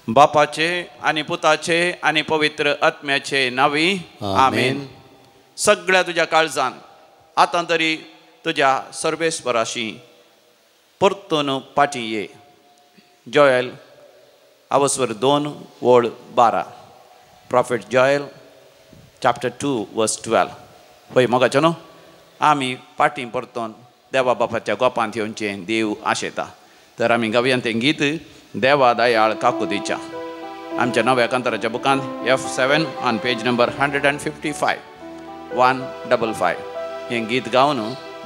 बापाचे आणि पुताचे आणि पवित्र आत्म्याचे नावी आमेन. सगळ्या तुझ्या काळजान आतां तरी तुझ्या सर्वेस्पराशी परतून पाटी ये. जोएल अवस्वर 2 वोड 12. प्रॉफिट जोएल चॅप्टर 2 वर्स 12. होय मोगाचे न्हू आमी पाटी परतून देवा बापाच्या गोपांत येवचे देव आशेता. तर आमी गावयान तें गीत देवा दयाळ काकुदीच्या आमच्या नव्या कांताराच्या बुकांत F7 ऑन पेज नंबर 155 155 हें गीत गावन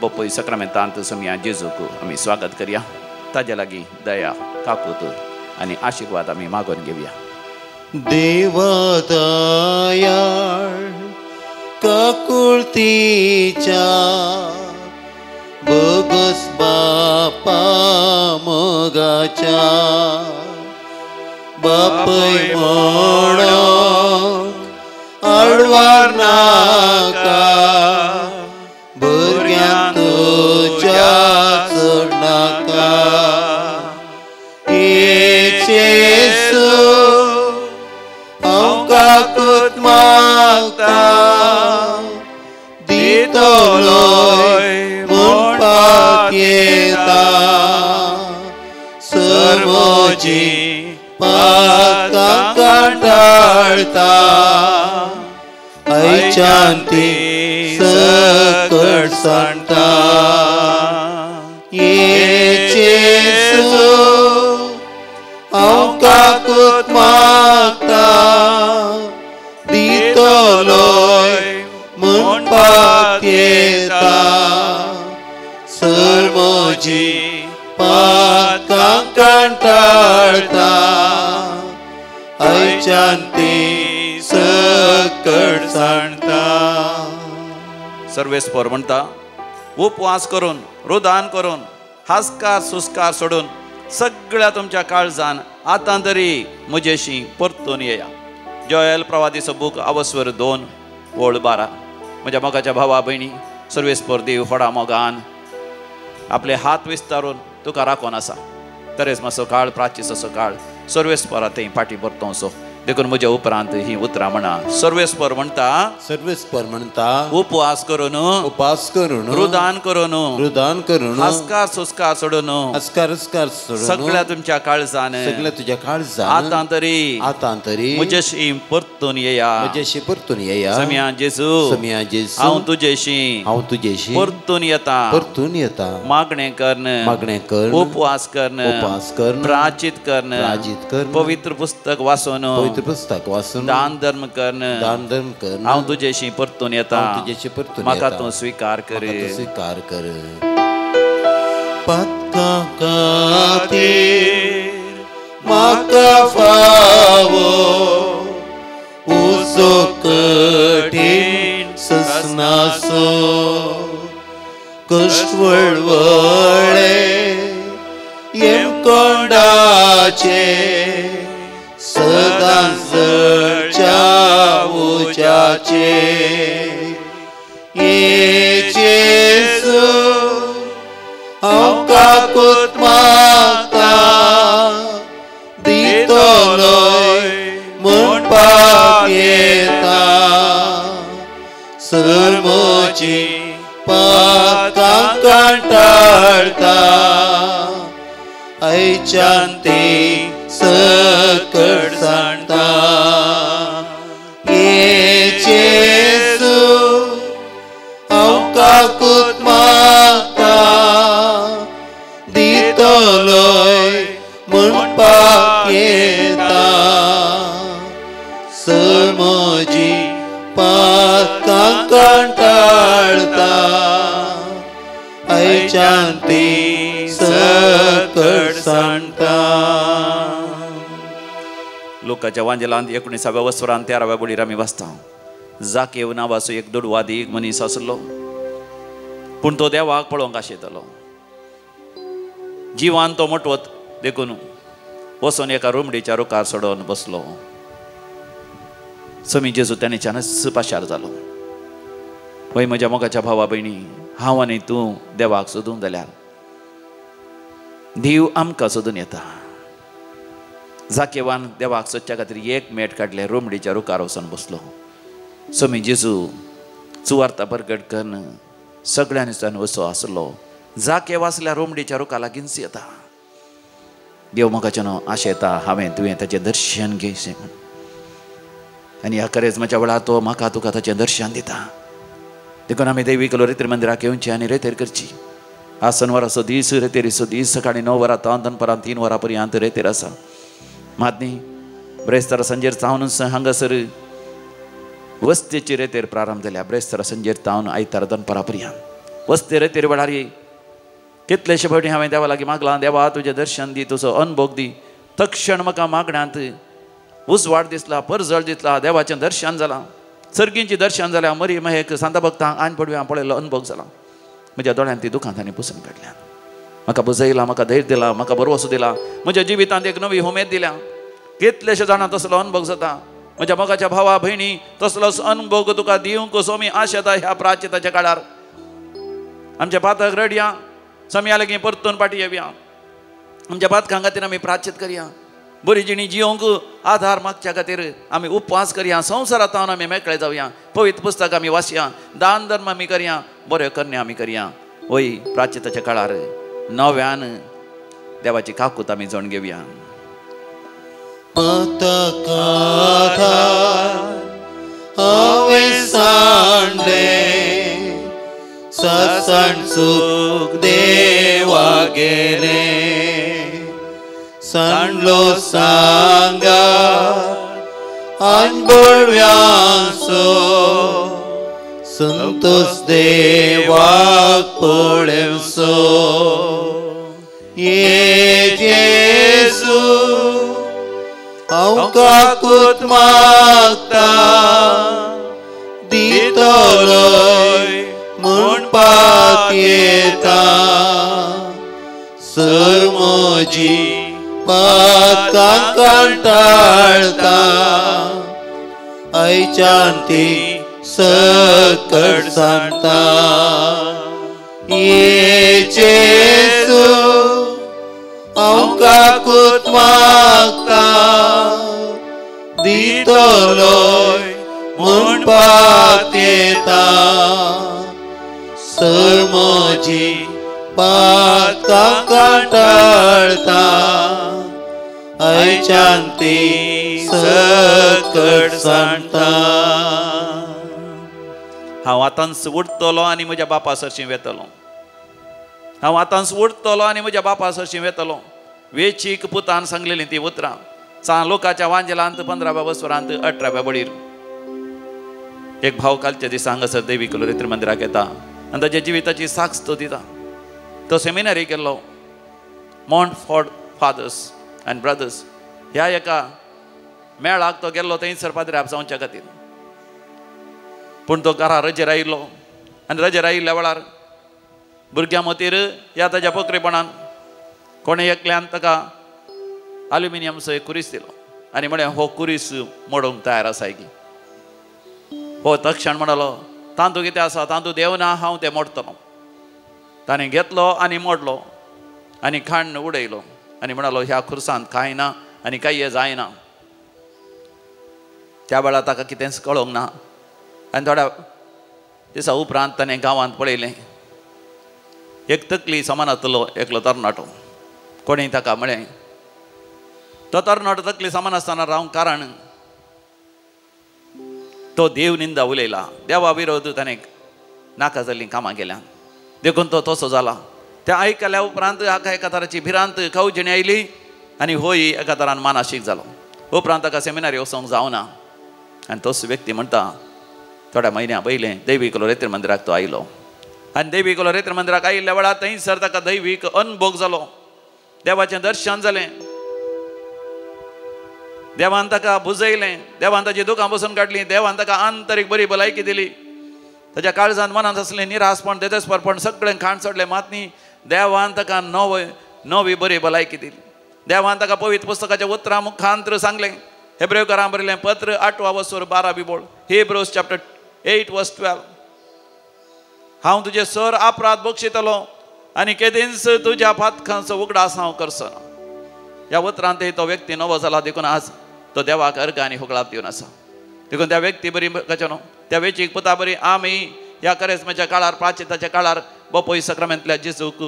बपय सक्रामेंतांत समया जेजूक आमी स्वागत करया. ताजे लागीं दया काकूत आनी आशिर्वाद आमी मागून घेवया. देवा दयाळ काकुळतीच्या बोगस बापा मोगाच्या बापय म्हणून आडवार नाका भुरग्यांक तुज्या चड नाका. येशू हांव काकूत मागता दितलोय म्हणपाक येता. सर्वोजी पाकां कंटाळता आयच्यान ती सकट सांडटा. येशू हांव काकूत मागता दितलोय म्हणपाक येता. सर्वोजी पाकां कंटाळता आयच्यान ती सकट सांडटा. सर्वेस्पर म्हणटा उपवास करून रुदान करून हासकार सुस्कार सोडून सगळ्या तुमच्या काळजान आतां तरी म्हजेशी परतून येया. जोएल प्रवादीचो बूक अवस्वर 2 वोड 12. म्हज्या मोगाच्या भावा भयणी सर्वेस्पर देव व्हडा मोगान आपले हात विस्तारून तुका राखून आसा. तरेच मातसो काळ प्राचीस असो काळ सर्वेस्परा थंय फाटी परतोवचो. देखून म्हज्या उपरांत ही उतरां म्हणा. सर्वेस्पर म्हणटा उपवास करून रुदान करून हासकार सुस्कार सोडून सगळ्या तुमच्या काळजान आतां तरी म्हजेशी परतून येया. समया जेजू हांव तुजेशी परतून येता. मागणें करन उपवास करन प्राचित करन पवित्र पुस्तक वाचून दान धर्म करन हांव तुजेशी परतून येता. म्हाका तूं स्वीकार कर. पत्कां खातीर म्हाका फावो उजो कठीण ससनासो कश्ट वळवळे येमकोंडाचे सदां जळच्या उज्याचे. येशू हांव काकूत मागता दितलोय म्हणपाक येता. सर्वोजी पाकां कंटाळता आयच्यान ती सकट सांडटा. येशू हांव काकूत मागता दितलोय म्हणपाक येता. समोजी पाकां कंटाळता आयच्यान ती सकट सांडटा. लोकांच्या वांजेलांत 19व्या वस्वरांत 13व्या बोडीर आमी वाचता. जाकेव नांवाचो एक दुडवादी एक मनीस आसलो पूण तो देवाक पळोवंक आशेतालो. जिवान तो मोटवत देखून वचून एका रुमडीच्या रुखार चडोवन बसलो. समी जेजू ताणेच्यानच पाशार जालो. वय म्हज्या मोगाच्या भावा भयणी हांव आनी तूं देवाक सोदूंक जाल्यार देव आमकां सोदून येता. जाकेवान देवाक सोदच्या खातीर एक मेट काडले, रोमडीच्या रुकार वचून बसलो. स्वामी जेजू सुवार्ता प्रकट करून सगळ्यांनी वसो आसलो. जाके वाचल्या रोमडीच्या रुखा लागींच येता. देव म्हाका न्हू आशा येता हांवें तुवें ताचें दर्शन घेयचें म्हण. आनी ह्या करेजमाच्या वेळार तो म्हाका तुका ताचें दर्शन दिता. देखून आमी दैवीक रितीर मंदिराक येवची आनी रेतेर करची. आज शनिवार असो दीस, रेतेर असो दीस, सकाळी 9 वरां तो दनपारां 3 वरां पर्यंत रेतेर आसा. मातनी ब्रेस्तारा संजेर चावन हांगासर वस्तेची रेतेर प्रारंभ जाल्या. ब्रेस्तारा संजेर तावन आयतार दनपारां पर्यंत वस्ते रेतेर वेळार कितलेशे फावटी हांवें देवा लागीं मागलां, देवा तुजें दर्शन दी, तुजो अनुभव दी. तक्षण म्हाका मागण्यांत उजवाड दिसला, परजळ दिसला, देवाचें दर्शन जालां, सर्गींचें दर्शन जाल्यां. मरी महेक सांता भक्तांक आन पडव्यां पळयलो अनुभव जाला. म्हज्या दोळ्यांत ती दुखां तांणी पुसून काडल्यां. म्हाका बुजयला, म्हाका धैर्य दिला, म्हाका बरोवसो दिला. म्हज्या जिवितांत एक नवी उमेद दिल्या. कितलेशे जाणां तसलो अनुभव जाता. म्हज्या मोगाच्या भावा भयणी तसलोच अनुभव तुका दिवंक स्वामी आशा येता. ह्या प्राचिताच्या काळार आमच्या पातक रडया, स्वामी लागीं परतून पाटी येवया. आमच्या पातकां खातीर आमी प्राचित करया. बरी जिणी जियोंक आधार मागच्या खातीर आमी उपवास करया. संवसारांत आमी मेकळे जावया. पवित्र पुस्तक आमी वाचया, दान धर्म आमी करया, बऱ्यो करण्या आमी करया. वय प्राचिताच्या काळार नव्यान देवाची काकूत आमी जण घेवया. हांवें सांडले सत्संग सुख देवा गेले. सांडलो सांगा अनबळव्यांचो संतोष देवाक पळेवचो. ये जेजू हांव काकूत मागता, दितलोय म्हणपाक येता. सर म्हजी पातकां कंटाळटा, आयच्यान ती सकट सांडटा. ये जेजू हांव काकूत मागता, दितलोय म्हणपाक येता. सर म्हजी पातकां कंटाळटा, आयच्यान ती सकट सांडटा. हांव आतांच उठतलो आनी म्हज्या बापा सरशीं वेतलो. हांव आतांच उठतलो आनी म्हज्या बापा सरशीं वेतलो. वेचीक पुतान सांगलेलीं ती उतरां. लोकाच्या वांजेलांत 15व्या बसवरांत 18व्या बळीर एक भाव कालच्या दिसा हांगासर दैवीक रितीर मंदिराक येता आनी ताच्या जिविताची साक्ष तो दिता. तो सेमिनारी केल्लो मॉन्टफोर्ड फादर्स अँड ब्रदर्स ह्या एका मेळाक तो गेल्लो थंयसर पाद्र्याप जावच्या खातीर. पूण तो घरा रजेर आयिल्लो आनी रजेर आयिल्ल्या वेळार भुरग्यां मतीर ह्या ताच्या पोकरेपणान कोणे एकल्यान ताका अल्युमिनियमचो एक कुरीस दिलो आनी म्हळें हो कुरीस मोडूंक तयार आसा की. हो तक्षण म्हणलो तांतू कितें आसा, तांतू देव ना, हांव तें मोडटलो. ताणें घेतलो आनी मोडलो आनी खाण उडयलो आनी म्हणलो ह्या खुर्सांत कांय ना आनी कांय जायना. त्या वेळार ताका कितेंच कळोंक ना. आनी थोड्या दिसा उपरांत ताणें गांवांत पळयलें एक तकली समानांतलो एकलो तरणाटो. कोणें ताका म्हळें तो तरणाटो तकली समान आसतना रावंक कारण तो देव निंदा उलयला. देवा विरोध ताणें नाका जाल्लीं कामां केल्या देखून तो तसो जाला. त्या आयकल्या उपरांत हाका एका तराची भिरांत खावजिणी आयली आनी होय एका तरान मानसीक जालो. उपरांत ताका सेमिनारी वचोंक जावना. आनी तोच व्यक्ती म्हणटा थोड्या म्हयन्या पयलें दैवीक रितीर मंदिराक तो आयलो आनी दैवीक रितीर मंदिराक आयिल्ल्या वेळार थंयसर ताका दैवीक अनुभव जालो. देवाचें दर्शन जालें. देवान ताका बुजयलें. देवान ताची दुखां बसून काडलीं. देवान ताका आंतरीक बरी भलायकी दिली. ताच्या काळजांत मनांत असलें निरासपण देदेसपरपण सगळें खाण सोडलें. मातनी देवान ताका नवी बरी भलायकी दिली. देवान ताका पवित्र पुस्तकाच्या उतरां मुखांतर सांगलें. हेब्रेकारांक बरयलें पत्र 8वा वसोर 12 बिबोळ. Hebrews chapter 8 verse 12. हांव तुजे सर अपराध बक्षितलो आनी केदींच तुज्या पातकांचो उगडास हांव करचो ना. ह्या उतरांत तो व्यक्ती नवो जाला देखून आज तो देवाक अर्घ आनी होगळाप दिवन आसा. देखून त्या व्यक्ती बरी कशें न्हू त्या वेचीक पुता बरी आमी ह्या करेस्माच्या काळार प्राचिताच्या काळार बापोय सक्रामेंतल्या जेजूक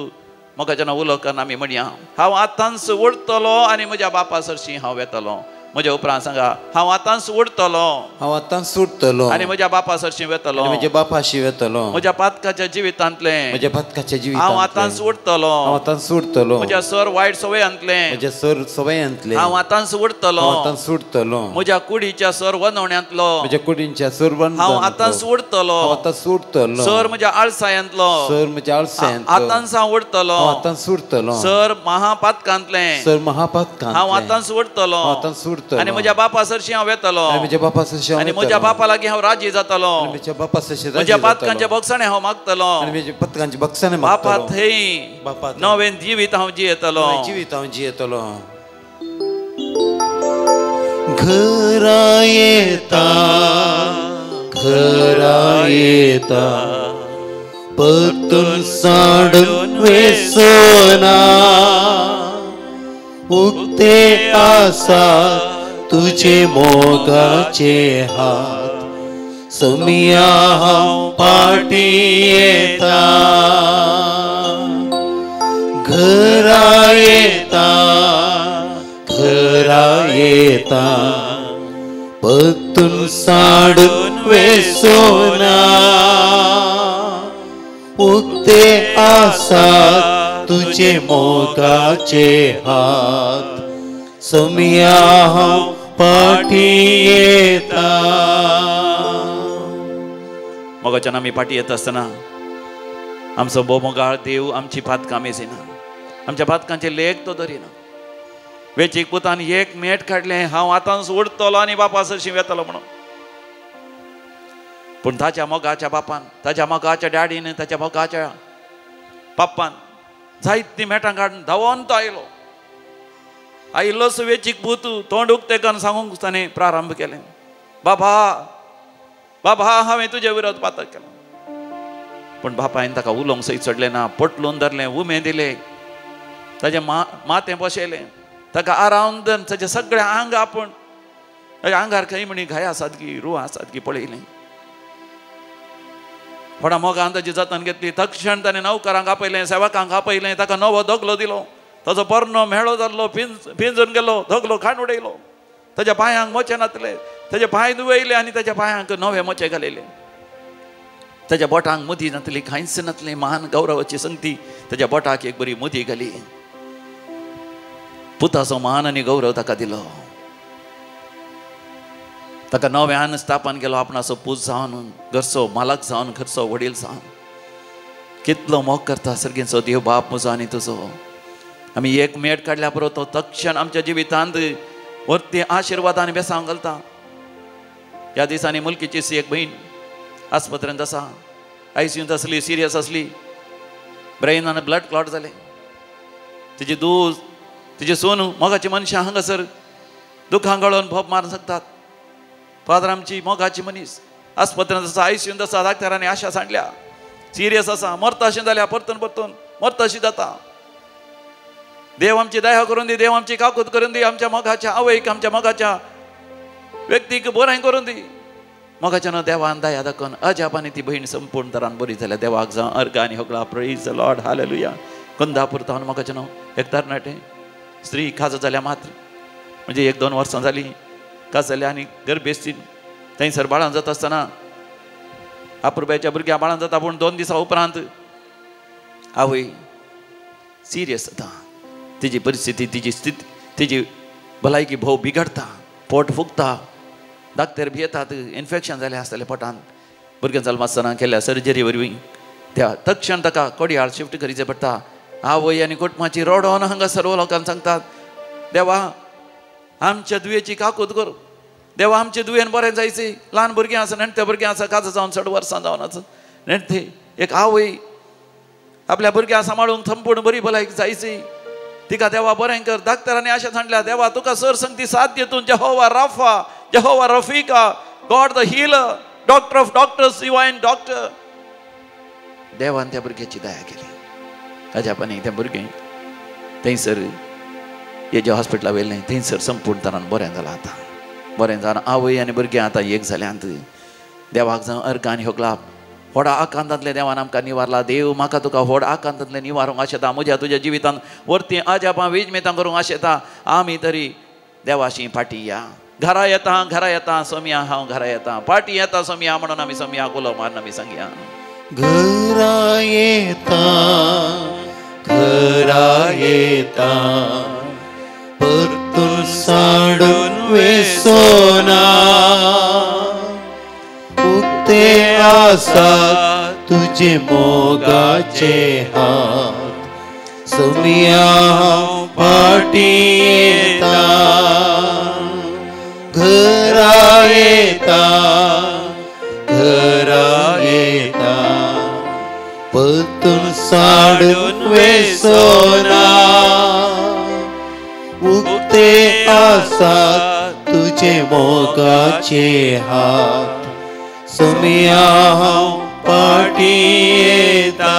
मोगाच्या उलोवकन आमी म्हणया हांव आतांच उडतलो आनी म्हज्या बापा सरशी हांव येतलो. म्हज्या उपरांत सांगा हांव आतांच उडतलो हांव आतांच सुटतलो आनी म्हज्या बापा सरशी वेतलो. म्हज्या बापाशी वेतलो. म्हज्या पातकाच्या जिवितांतले म्हज्या पातकाच्या हांव जिवितांतले आतांच उडतलो. हांव आतांच सुटतलो. म्हज्या सर वायट सवयांतले म्हज्या सर सवयांतले हांव आतांच उडतलो. हांव आतांच सुटतलो. म्हज्या कुडीच्या सर वनवण्यांतलो म्हज्या कुडींच्या सरवण हांव आतांच उडतलो. हांव आतांच सुटतलो. सर म्हज्या आळसायांतलो सर म्हज्या आळसायांतलो आतांच हांव उडतलो. हांव आतांच सुटतलो. सर महापातकांतले सर महापातकांतले हांव आतांच उडतलो. हांव आतांच सुटतलो. आनी म्हज्या बापा सरशी हांव येतलो. आनी म्हज्या बापा सरशी आनी म्हज्या बापा लागीं हांव राजी जातलो. म्हज्या बापा सरशी म्हज्या पातकांचे बक्षणे हांव मागतलो. आनी म्हज्या पातकांचे बक्षणे बापा मागतलो. थंय बापा नवें जिवीत हांव जियेतलो. जिवीत हांव जियेतलो. घरा येता घरा येता परतून साडून वेसोना उक्ते आसा तुझे मोगाचे हात समिया हांव पाटी येता. घरा येता घरा येता परतून साडून वेसोना उक्ते आसात तुझे मोगाचे हात समिया हांव पाटी येता. मोगाच्यान आमी पाटी येता आसतना आमचो बोमोगाळ देव आमची पातकां मेजिना. आमच्या पातकांचे लेख तो धरिना. वेचीक पुतान एक मेट काडलें हांव आतांच उडतलो आनी बापा सरशी वेतलो म्हणून. पूण ताच्या मोगाच्या बापान ताच्या मोगाच्या डॅडीन ताच्या मोगाच्या पाप्पान जायतीं मेटां काडून धांवोन तो आयलो. आयिल्लोच वेचीक पूत तोंड उक्तें करून सांगूंक ताणें प्रारंभ केलें बाबा बाबा हांवें तुजे विरोध पातक केलो. पूण बापायन ताका उलोवंक सयत सोडलें ना. पटलून धरलें उमें दिलें ताजें माथें बसयलें ताका आरावन धरून ताजें सगळें आंग आपूण ताच्या आंगार खंय म्हणी घाय आसात की रूह आसात की पळयलें. थोडा मोगान ताची जतन घेतली. तक्षण ताणें नौकरांक आपयलें सेवकांक आपयलें ताका नवो दोगलो दिलो. ताचो पोरणो मेळो जाल्लो पिंजून गेलो दोगलो खाण उडयलो. ताच्या पांयांक मोचे नातले ताचे पांय दुवयले आनी ताच्या पांयांक नवे मोचे घालयले. ताच्या बोटांक मुदी नातली कांयच नातलें. महान गौरवाची संगती ताच्या बोटाक एक बरी मुदी घाली. पुताचो मान आनी गौरव ताका दिलो. ताका नव्यान स्थापन केलो आपणाचो पूत जावन घरचो मालक जावन घरचो वडील जावन. कितलो मोग करता सर्गेचो देव बाप म्हजो आनी तुजो. आमी एक मेट काडल्या बरोबर तो तक्षण आमच्या जिवितांत वरती आशिर्वादान बेसांव घालता. ह्या दिसांनी मुलकीची एक बहीण आस्पत्रेंत आसा. आयसीयूंत आसली सिरियस आसली. ब्रेनान ब्लड क्लॉट जालें. तिची दूज तिची सोनू मोगाची मनशां हांगासर दुखां गळोवन भोप मारून सांगतात. फादर आमची मोगाची मनीस आस्पत्रेंत आसा आयसीयूंत आसा. डाक्टरांनी आशा सांडल्या सिरियस आसा मरता अशें जाल्या परतून परतून मरता अशी जाता. देव आमची दया करून दी. देव आमची काकूत करून दी. आमच्या मोगाच्या आवयक आमच्या मोगाच्या व्यक्तीक बरें करून दी. मोगाच्यान देवान दया दाखोवन अजापानी ती बहीण संपूर्ण तरान बरी जाल्या. देवाक जावं अर्घ आनी होगळा praise the lord hallelujah. Kundapur तावन मोगाच्यान एक तरणाटें स्त्री काज जाल्या मात्र म्हणजे 1-2 वर्सां जालीं काज जाल्या आनी गर्भेस्तीन थंयसर बाळां जाता आसतना अपुरब्याच्या भुरग्या बाळां जाता. पूण 2 दिसां उपरांत आवय सिरियस जाता. तिची परिस्थिती तिची स्थिती तिची भलायकी भोव बिगडटा. पोट फुगता. डाक्टर बी येतात. इन्फेक्शन जालें आसतलें पोटांत. भुरगें जल्मा आसतना केल्या सर्जरी वरवीं त्या तक्षण ताका कोडयाळ शिफ्ट करीचें पडटा. आवय आनी कुटुंबाची रडोन हांगा सर्व लोकांक सांगतात देवा आमच्या दुयेची काकूत कर. देवा आमचे दुयेन बरें जायचें. ल्हान भुरगीं आसा नेणटे भुरगीं आसा काज जावन 6 वर्सां जावन आसा. नेणटे एक आवय आपल्या भुरग्यां सांबाळूंक संपूर्ण बरी भलायक जायची. तिका देवा बरें कर. डाक्टरांनी अशें सांगल्या देवा तुका सर संगती साथ दितून जेहोवा राफा जेहोवा रफिका God the healer doctor of doctors divine doctor. देवान त्या भुरग्याची दया केली. अजापानी त्या भुरगें थंयसर हेजे हॉस्पिटला व्हेलें थंयसर संपूर्ण तरान बरें जालां आतां बरें जावन आवय आनी भुरगीं आतां एक जाल्यांत देवाक जावं अर्घ आनी होगलाप व्हडा आकांतांतले देवान आमकां निवारला देव म्हाका तुका व्हड आकांतांतले निवारूंक आशेता म्हज्या तुज्या जिवितांत वर्ती अजापां विजमेतां करूंक आशेता आमी तरी देवाशी फाटीं या घरा येता सोम्या हांव घरा येता फाटीं येता सोम्या म्हणून आमी सोम्याक उलो मारून आमी सांगया घरा येता परतून साडून वेसोना उक्ते आसात तुझे मोगाचे हात सोम्या हांव फाटीं येता घरा येता परतून साडून वेसोना उक्ते आसात तुझे मोगाचे हात सोम्या हांव फाटीं येता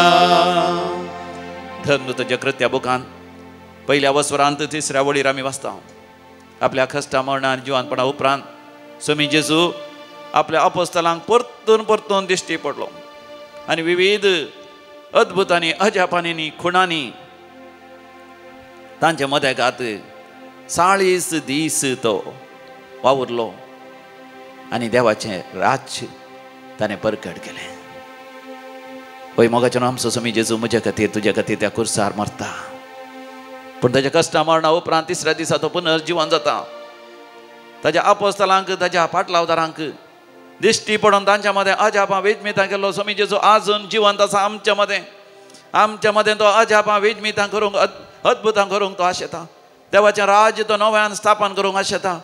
धर्म तुज्या कृत्या बुकांत पहिल्या वस्वरांत तिसऱ्या वळीर आमी वाचता आपल्या खस्ता मरणान जिवानपणा उपरांत स्वामी जेजू आपल्या अपोस्तलांक परतून दिश्टी पडलो आनी विविध अद्भुतांनी अजापांनी खुणांनी तांचे मदेगात 40 दीस तो वावुरलो आनी देवाचें राज्य ताणें परगट केलें पळय मोगाचें आमचो स्वामी जेजू म्हज्या खातीर तुज्या खातीर त्या कुर्सार मरता पूण ताच्या कश्टा मरणा उपरांत तिसऱ्या दिसा तो पुनर्जीवन जाता ताच्या अपोस्तलांक ताच्या पाटलावदारांक दिश्टी पडून तांच्या मदें अजापां वेजमितां केल्लो स्वामी जेजू आजून जिवंत आसा आमच्या मदें तो अजापां वेजमितां करूंक अद्भुतां करूंक तो आशेता देवाचें राज्य तो नव्यान स्थापन करूंक आशेता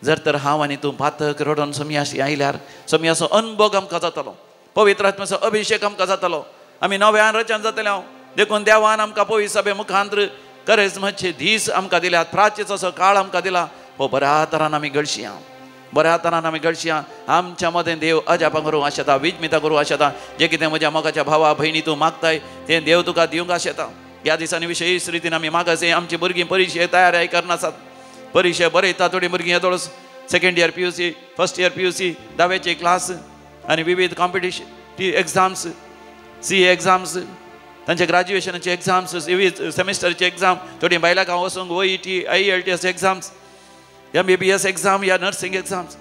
जर तर हांव आनी तूं पातक रडोन सोम्याशी आयल्यार सोम्याचो अनुभव आमकां जातलो पवित्र आत्म्याचो अभिशेक आमकां जातलो आमी नव्यान रचन जातले हांव देखून देवान आमकां पवित्र सभे मुखांतर करेजमाचे दीस आमकां दिल्यात प्राचीचो असो काळ आमकां दिला हो बऱ्या तरान आमी घडशिया आमच्या मदें देव अजापां करूंक आशेता विजमितां करूंक आशेता जे कितें म्हज्या मोगाच्या भावा भयणी तूं मागताय तें देव तुका दिवंक आशेता ह्या दिसांनी विशेश रितीन आमी मागासे आमची भुरगीं परिक्षे तयारी करनासात परिक्षे बरयता थोडीं भुरगीं येदोळ second year PUC first year PUC 10वेचे क्लास आनी विविध कॉम्पिटिशन एग्जाम्स CA एग्जाम्स तांचे ग्रॅज्युएशनाचे एग्जाम्स विविध सेमिस्टरचे एग्जाम थोडीं बायलांक हांव वचूंक OET IELTS exams MBBS exam या नर्सिंग एग्जाम्स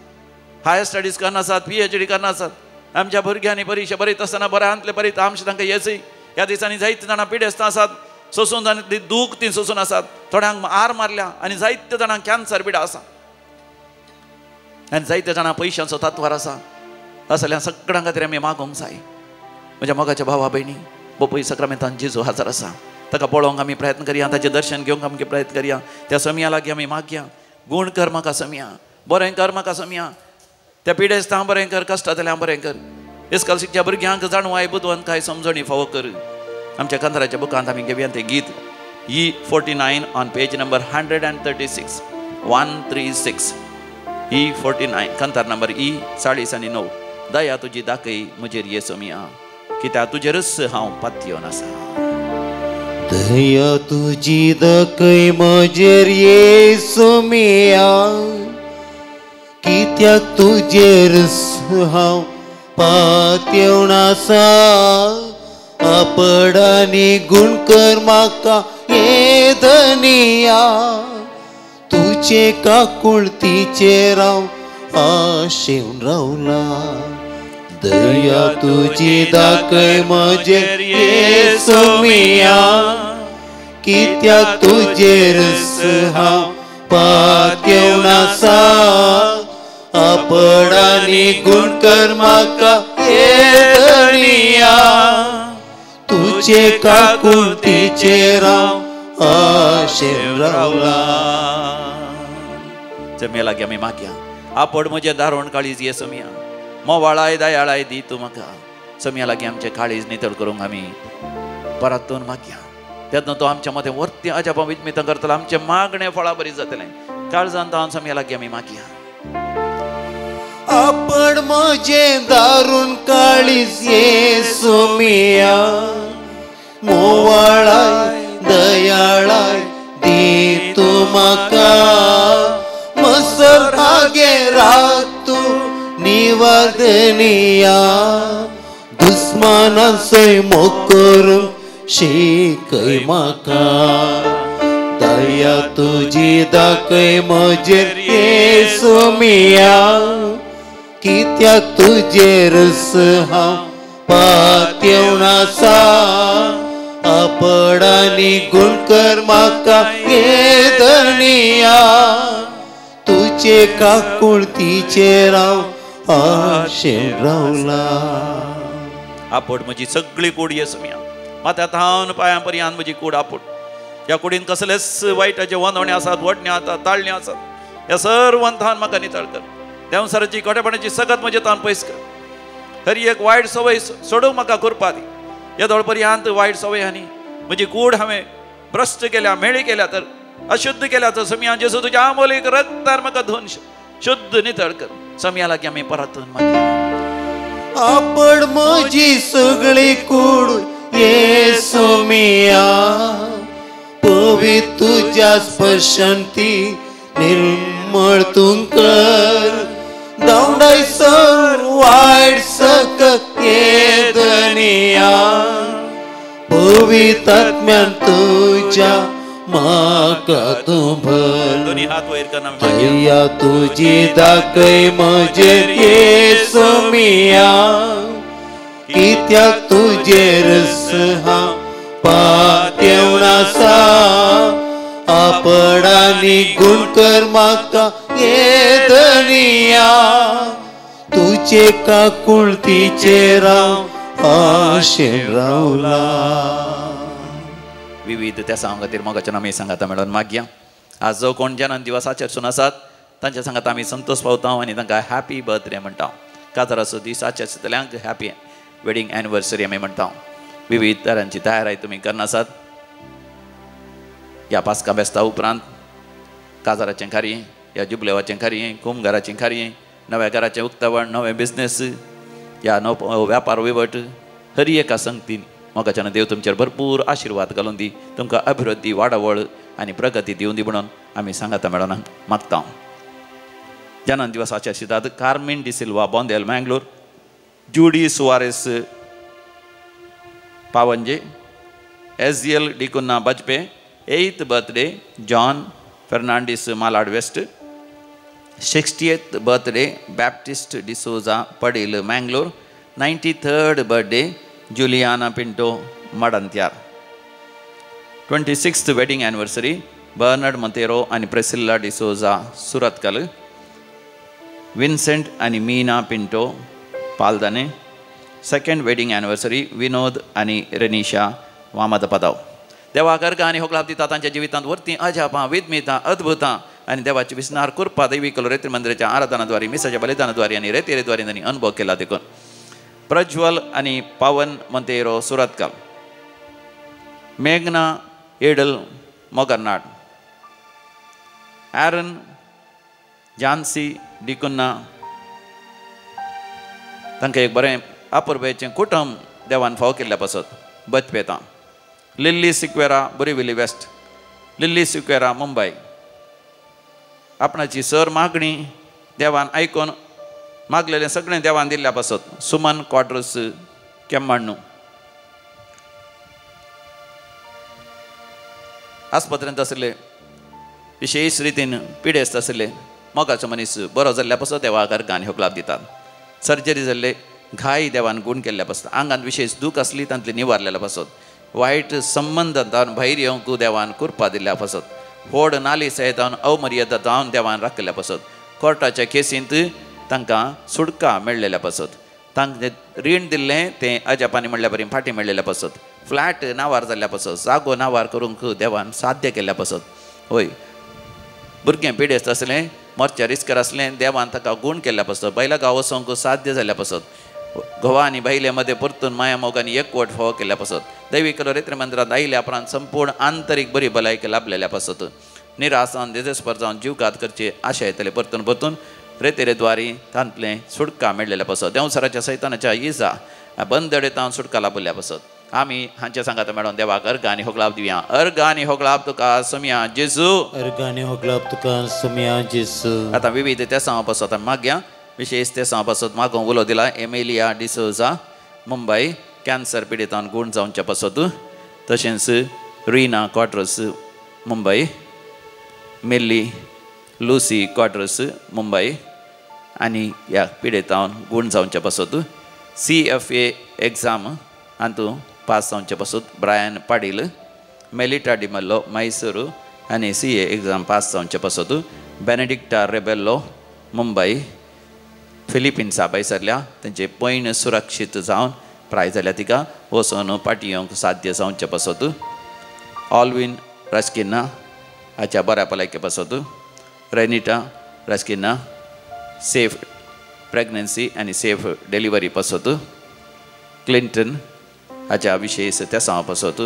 हायर स्टडीज करनासात PhD करनासात आमच्या भुरग्यांनी परिक्षा बरयता आसतना बऱ्यांतले बरयता आमचे तांकां येसय ह्या दिसांनी जायते जाणां पिडेस्त आसात सोसून जाणी दूख ती सोसून आसात थोड्यांक आर मारल्या आनी जायते जाणांक कॅन्सर पिडा आसा आनी जायते जाणां पयशांचो तात्वार आसा असल्या सगळ्यां खातीर आमी मागोंक जाय म्हज्या मोगाच्या भावा भयणी बोपय सक्रामेंतान जेजू हाजर आसा ताका पळोवंक आमी प्रयत्न करया ताचें दर्शन घेवंक आमगे प्रयत्न करया त्या सोम्या लागीं आमी मागया गूण कर म्हाका सोम्या बरें कर म्हाका सोम्या त्या पिडेस्त हांव बरें कर कश्टांतलें हांव बरें कर इस्कॉलरशिपच्या भुरग्यांक जाणवाय बुदवंत कांय समजणी फावो कर आमच्या कांतराच्या बुकांत आमी घेवया तें गीत E49 on page number 136 136 E49 कांतार नंबर E49 दया तुजी दाखय म्हजेर ये सोम्या कित्याक तुजेरच हांव पातयेवन आसा दया तुजी दाखय म्हजेर ये सोम्या कित्याक तुजेरच हांव पातयेवन आसा आपडानी गुण कर म्हाका ये धनिया तुजे काकुळतीचेर हांव आशेवन रावला दया तुजी दाखय म्हजेर ये सोम्या कित्याक तुजेरच हांव पातयेवन आसा आपडानी गुण कर म्हाका ये धनिया तुजे काकुळतीचेर हांव आशेवन रावला जमेला लागीं आमी मागया आपड म्हजे दारोण काळीज ये सोम्या मोवाळाय दयाळाय दी तूं म्हाका सोम्या लागीं आमचें काळीज नितळ करूंक आमी परतून मागया तेन्ना तो आमच्या मदें वर्ती अजापां विजमितां करतलो आमचें मागणें फळां बरी जातलें काळजांत हांव सोम्या लागीं आमी मागया आपण म्हजें दारून काळीज ये सोम्या मोवाळाय दयाळाय दी म्हाका मसर हागे रातू निवादनिया दुस्मानांसय मोकरून शिकय म्हाका दया तुजी दाखय म्हजेर येसू मिया कित्याक तुजेरस हांव पातयेवनासा आपडानी गुण कर म्हाका येदनिया तुजे काकुळतीचेर हांव आशेन रावला आपड म्हजी सगळी कूड येसुमिया माथ्या थावन पांयां पर्यंत म्हजी कूड आपड ह्या कुडीन कसलेच वायटाचे वनवणे आसात वटणे आसात ताळणे आसात ह्या सर्वान थावन म्हाका नितळ कर देंवसराची खोटेपणाची सगत म्हजे तान पयस कर खरी एक वायट सवय सोडूंक म्हाका करपा दी येदोळ पर्यंत वायट सवयांनी म्हजी कूड हांवें भ्रश्ट केल्या मेळी केल्या तर अशुद्ध केल्या तर समिया जेसू तुज्या आमोलीक रक्तार म्हाका धुवन शुद्ध नितळ कर समिया लागीं आमी परतून मागया आपड म्हजी सगळी कूड येसू मिया पवित्र तुज्या स्पर्शांती निर्मळ तूं कर दावडायसर वायट सकत येदनिया पवित्र आत्म्यान तुज्या म्हाका तूं भर दोनी हात वयर करना दया तुजी दाखय म्हजेर येसू मिया कित्याक तुजेरस हांव पातयेवनासा आपडानी गुण कर म्हाका येदनिया तुजे काकुळतीचेर हांव आशेन रावला विविध त्या सांगा खातीर मोगाच्या आमी सांगाता मेळोन मागया आज जो कोण जन्म दिवसाचेर सून आसात तांच्या सांगात आमी संतोष पावता आनी तांकां हॅपी बर्थडे म्हणटा काजराचो दीस आजच्या आसतल्यांक हॅपी वेडिंग एनिवर्सरी आमी म्हणटा विविध तरांची तयारी तुमी करनासात ह्या पास्का बेस्ता उपरांत काजाराचें कार्य ह्या जुबलेवाचें कार्य कुंभघराचें कार्य नव्या घराचें उक्तावण नवें बिझनेस ह्या नवो व्यापार विवट हर एका संगतीन मोगाच्यान देव तुमचेर भरपूर आशिर्वाद घालून दी तुमकां अभिवृद्धी वाडवळ आनी प्रगती दिवून दी म्हणून आमी सांगाता मेळोन मागता जन्म दिवसाच्या Sidhant Carmen D'Silva Bondel Mangalore Judy Soares Pavanje एझियल D'Cunha Bajpe 8th birthday John Fernandes Malad west 60th birthday Baptist D'Souza Padil Mangalore 93rd birthday Juliana Pinto Madantyar 26th wedding anniversary Bernard Monteiro आनी प्रेसिल्ला डिसोजा सुरतकल विन्सेंट आनी Meena Pinto Paldane 2nd wedding anniversary Vinod आनी रेनिशा वामदपदाव देवा गर्गा आनी होगलाप दिता तांच्या जिवितांत वर्ती अजापां विद्मितां अद्भुतां आनी देवाची विस्नार करपा दैवीक रेत्री मंदिराच्या आराधनाद्वारे मिसाच्या बलिदानाद्वारे आनी रेतीद्वारे तांणी अनुभव केला देखून प्रज्वल आनी पवन मोंतेरो सुरतकल मेघना एडल मोगरनाड ॲरन झांसी डिकुन्ना तांकां एक बरें अपुर्बेचें कुटुंब देवान फाव केल्ल्या पासत बचपेतां Lilly Sequeira Borivali west Lilly Sequeira Mumbai आपणाची सर मागणी देवान आयकून मागलेलें सगळें देवान दिल्ल्या पासत सुमन क्वार्टर्स केम्माण्णू आस्पत्रेंत आशिल्ले विशेश रितीन पिडेस्त आशिल्ले मोगाचो मनीस बरो जाल्ल्या पासत देवा गर्गान ह्यो लाभ दितात सर्जरी जाल्ले घाय देवान गुण केल्ल्या पासत आंगांत विशेष दूख आसली तांतली निवारलेल्या पासत वायट संबंध जावन भायर येवंक देवान कृपा दिल्ल्या पासत व्हड नाली सयतावन अवमर्यादा जावन देवान राखलेल्या पासत कोर्टाच्या केसींत तांकां सुटका मेळलेल्या पासत तांकां रीण दिल्लें तें अजापांनी म्हणल्या परी फाटीं मेळलेल्या पासत फ्लॅट नावार जाल्ल्या पासत जागो नावार करूंक देवान साध्य केल्ल्या पासत होय भुरगें पिडेस्त आसलें मोर्च्या रिस्कर आसलें देवान ताका गुण केल्ल्या पासत बैला गांव वचोंक साध्य जाल्ल्या पासत घोवा आनी बायले मदें परतून माया मोगांनी एकवट फाव केल्ल्या पासत दैवीक रेत्री मंदिरांत आयिल्ल्या उपरांत संपूर्ण आंतरीक बरी भलायकी लाभलेल्या पासत निरासान देजस्पर जावन जीवघात करचे आशा येतले परतून परतून रेतेरेद्वारी तांतलें सुटका मेळलेल्या पासत देंवसराच्या सैतानाच्या इजा बंदडेतावन सुटका लाभल्या पासत आमी हांचे सांगात मेळोन देवाक अर्घ आनी होगलाब दिवया. अर्घ आनी होगलाब तुका सोम्या जेजू. अर्घ आनी होगलाब तुका सोम्या जेजू. आतां विविध तेसां पासत आमी मागया. विशेष तेसां पासत मागोवंक उलो दिला एमेलिया डिसोजा मुंबय कॅन्सर पिडितान गूण जावच्या पासत. तशेंच रिना क्वार्टर्स मुंबय, मिल्ली लुसी क्वार्टर्स मुंबय आनी ह्या पिडेतावन गूण जावच्या पासत. CFA एग्जाम हातूंत पास जावचे पासत ब्रायन पाडील, मेलिटा डिमल्लो मैसूर आनी CA एग्जाम पास जावचे पासत. बेनेडिक्टा रेबेल्लो मुंबय फिलिपिन्सा सरल्या तेंचे पैन सुरक्षीत जावन प्राय जाल्या तिका वचून पाटयोंक साध्य जावचे पासत. ऑल्विन रास्किना हाच्या बऱ्या भलायके पासत. रेनिटा रास्किना सेफ प्रेग्नन्सी आनी सेफ डिलिव्हरी पासत. क्लिंटन हाच्या विशेष तेसां पासत.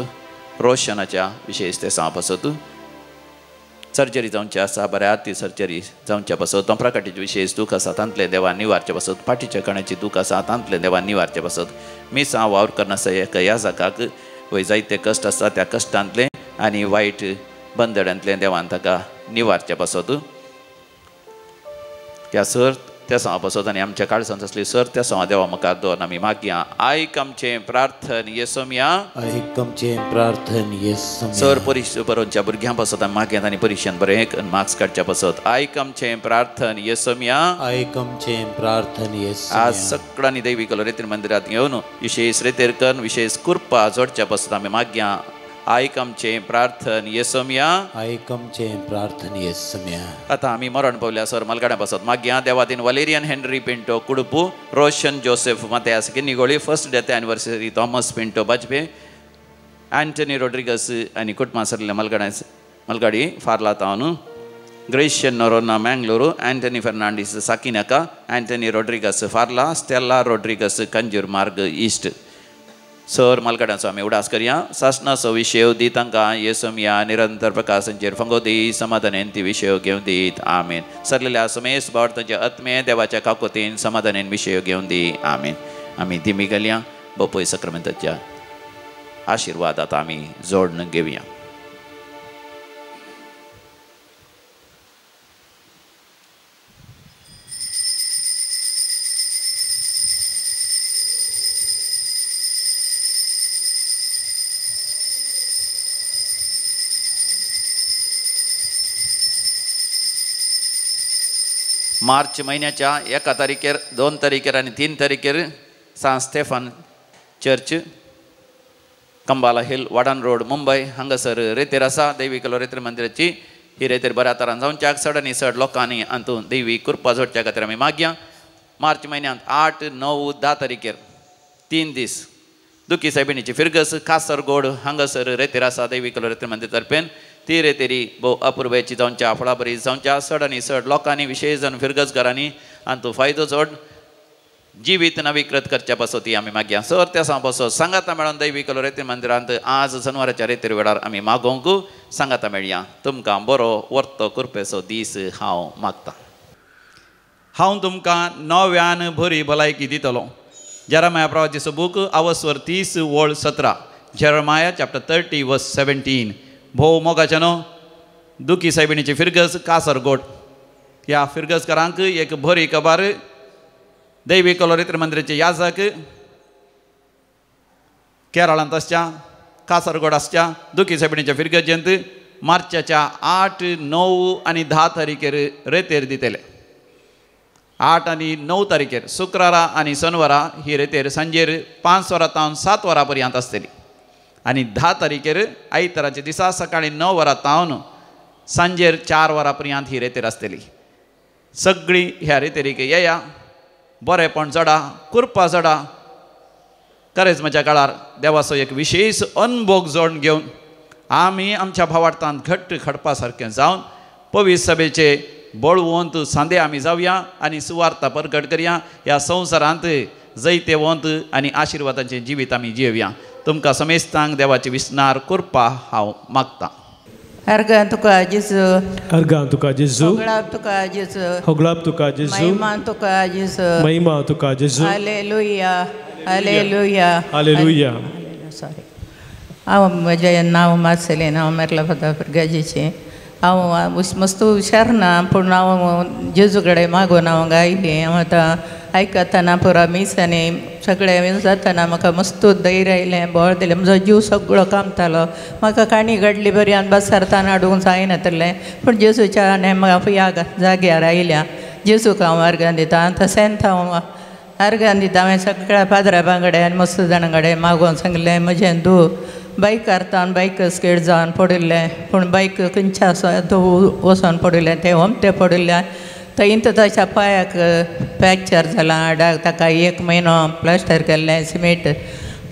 रोशनाच्या विशेष तेसां पासत. सर्जरी जावची आसा बऱ्या ती सर्जरी जावच्या पासत. तंप्रकाटीचे विशेष दूख आसा तांतले देवान निवारचे पासत. पाठीच्या कण्याची दूख आसा तांतले देवान निवारचे पासत. मिसां वावर करनासतना ह्या जागाक वय जायते कश्ट आसता त्या कश्टांतले आनी वायट बंदड्यांतले देवान ताका निवारचे पासत. ह्या सर तेसां पासत आनी आमच्या काळजांत असली सर तेसां देवा मुखार दवरून आमी मागया. आयक आमचें प्रार्थन येसोम्या. आयक आमचें प्रार्थन येसोम्या. सर परीक्षा बरोवच्या भुरग्यां पासत आमी मागयात आनी परिक्षेंत बरें मार्क्स काडच्या पासत. आयक आमचें प्रार्थन येसोम्या. आयक आमचें प्रार्थन येसोम्या. आज सगळ्यांनी दैवीक रितीन मंदिरांत येवन विशेष रितेर करून विशेष कृपा जोडच्या पासत आमी मागया. आयक आमचें प्रार्थन येसोम्या. आयक आमचें प्रार्थन येसोम्या. आतां आमी मरण पावल्या सर मलगाड्या पासत मागया. देवादीन Valerian Henry Pinto Kudupu, Roshan Joseph Mathias Kinnigoli, first death anniversary Thomas Pinto Bajpe, Antony Rodrigues आनी कुटुंबां सरले मलगाडी फार्ला टावन, Gracian Noronha Mangaluru, Antony Fernandes Sakinaka, Antony Rodrigues Farla, Stella Rodrigues Kanjurmarg east. Sir मलगाड्याचो आमी उडास करया. सासनाचो विशय दी तांकां येसोम्या निरंतर प्रकाशांचेर फंगो दी समाधानेन ती विशय घेवन दीत. आमेन. सरलेल्या समेस बावड तांचे आत्मे देवाच्या काकोतीन समाधानेन विशय घेवन दी. आमेन. आमी दिमी घालया. बोपय सक्रामेंताच्या आशिर्वादात आमी जोडून घेवया. मार्च महिन्याच्या 1 तारखेर 2 तारखेर आनी 3 तारखेर सान स्टेफन चर्च कंबाला हिल वाडान रोड मुंबय हांगासर रेतेर आसा. दैवीक रेतेर मंदिराची ही रेतेर बऱ्या तरान जावच्याक चड आनी चड लोकांनी हातूंत दैवी कृपा जोडच्या खातीर आमी मागया. मार्च महिन्यांत 8, 9, 10 तारखेर 3 दीस दुखी सायबिणीची फिरगस कासरगोड हांगासर रेतेर आसा. दैवीक रेतेर मंदिर तर्फेन ती रेतेरी भोव अपुर्वेची जावच्या फळा बरी जावच्या चड आनी चड लोकांनी विशेश जावन फिरगसगारांनी हातूंत फायदो जोड जिवीत नवीकृत करच्या पासत ती आमी मागया. सर त्या पासत सांगाता मेळोन दैवीक रेतेर मंदिरांत आज जनवाराच्या रेतेर वेळार आमी मागोवंक सांगाता मेळया. तुमकां बरो वर्तो कृपेचो दीस हांव मागतां. हांव तुमकां नव्यान बरी भलायकी दितलो. जेरमाया प्रवाचीचो बूक अवस्वर 30 वळ 17. जेरमाया चॅप्टर 30 वर्स 17. भोव मोगाच्यानो दुखी सायबिणीची फिरगस कासरगोड ह्या फिरगसकारांक एक बरी खबर. दैवीक रेतेर मंदिराचे याजक केरळांत आसच्या कासरगोड आसच्या दुखी सायबिणीच्या फिरगजेंत मार्चाच्या 8, 9 आनी 10 तारखेर रेतेर दितले. 8 आनी 9 तारखेर शुक्रारा आनी शनवारा ही रेतेर सांजेर 5 वरां तावन 7 वरां पर्यंत आसतली. आनी 10 तारखेर आयताराच्या दिसा सकाळीं 9 वरां तावन सांजेर 4 वरां पर्यंत ही रेतेर आसतली. सगळीं ह्या रेतेरीक येया. बरेपण जोडा, कृपा जोडा. करेजमाच्या काळार देवाचो एक विशेष अनुभव जोडून घेवन आमी आमच्या भावार्थांत घट्ट खडपा सारकें जावन पवित्र सभेचे बळवंत सांदे आमी जावया आनी सुवार्ता प्रकट करया. ह्या संवसारांत जैते वंत आनी आशिर्वादाचें जिवीत आमी जियेवया. तुमकां समेस्तांक देवाची विस्नार कृपा हांव मागतां. अर्गां तुका जेजू, अर्गां तुका जेजू, होगलाब तुका जेजू, होगलाब तुका जेजू, महिमा तुका जेजू, महिमा तुका जेजू. Hallelujah, hallelujah, hallelujah. सॉरी हांव म्हजें नांव मार्सेलीन हांव मेरला फातर गाजेचें हांव मस्त हुशार ना पूण हांव जेजू कडेन मागून हांव गायलें हांव आतां आयकतना पुरा मिसांनी सगळें जातना म्हाका मस्त धैर्य आयलें बळ दिलें म्हजो जीव सगळो कामतालो म्हाका काणी घडली बरी आनी बसारतान हाडूंक जायनातलें पूण जेजूच्या म्हाका ह्या जाग्यार आयल्या जेजूक हांव अर्गां दितां आतां सेंत हांव अर्गां दितां हांवें सगळ्या पाद्रा बांगडे आनी मस्त जाणां कडेन मागोवन सांगलें म्हजें धूव बायक आरतावन बायक स्केड जावन पडिल्लें पूण बायक खंयच्या वचोन पडिल्लें तें होमतें पडिल्लें थंय ताच्या पांयाक फ्रॅक्चर जालां हाडाक ताका 1 म्हयनो प्लास्टर केल्लें सिमेंट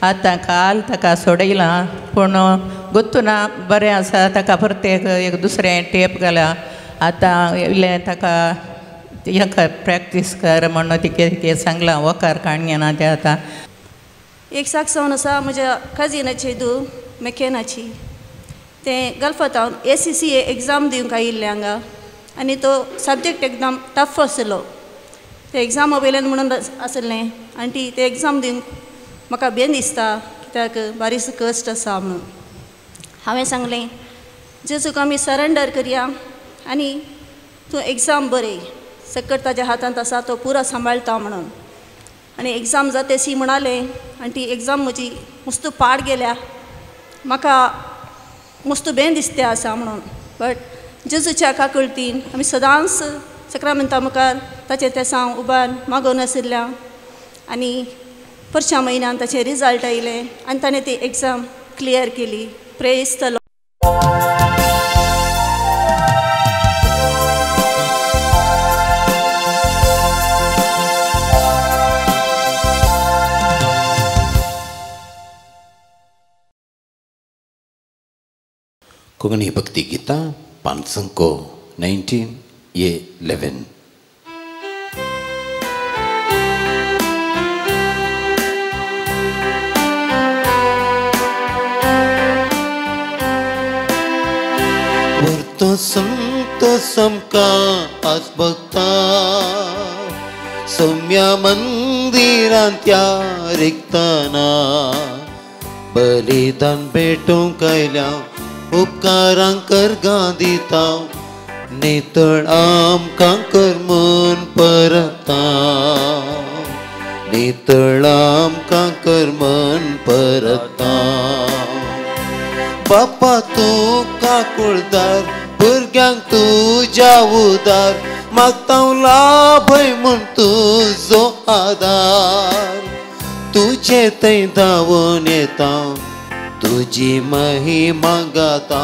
आतां काल ताका सोडयलां पूण गुत्तूना बरें आसा ताका परतेक एक दुसरें टेप घाला आतां इल्लें ताका हेका प्रॅक्टीस कर म्हणून कितें सांगलां वकार काणयेना तें आतां एक साक्षावन आसा म्हज्या काजिनाची धूव मॅकेनाची तें गल्फांत हांव ACCA एग्जाम दिवंक आयिल्लें हांगा आनी तो सब्जेक्ट एकदम टफ आसलो ते एग्जामा वयल्यान म्हणून आसलें आनी ते एग्जाम दिवंक म्हाका बेन दिसता कित्याक बारीक कश्ट आसा म्हणून हांवें सांगलें जेजूक आमी सरेंडर करया आनी तूं एग्जाम बरय सकट ताज्या हातांत आसा तो पुरो सांबाळटा म्हणून आनी एग्जाम जातेसी म्हणालें आनी ती एग्जाम म्हजी मस्त पाड गेल्या म्हाका मस्त बेन दिसतें आसा म्हणून बट जेजूच्या काकुळतीन आमी सदांच सक्रामेंता मुखार ताचे तेसां उबान मागोवन आशिल्ल्या आनी परच्या म्हयन्यान ताचें रिजल्ट आयलें आनी ताणें ती एग्जाम क्लियर केली प्रेज द लॉर्ड कोंकणी भक्ती गितां पांचंको 19:11 Porto santo samka आज बघता सौम्या मंदिरांत्या रिक्ताना बलिदान भेटूंक आयल्या उपकारांक करगां दिता नितळ आमकां कर मन परता नितळ आमकां कर मन परता बापा तूं काकुळदार भुरग्यांक तुज्या उदार मागता लाभय म्हूण तुजो आदार तुजे थंय धांवून येता तुजी महिमा गाता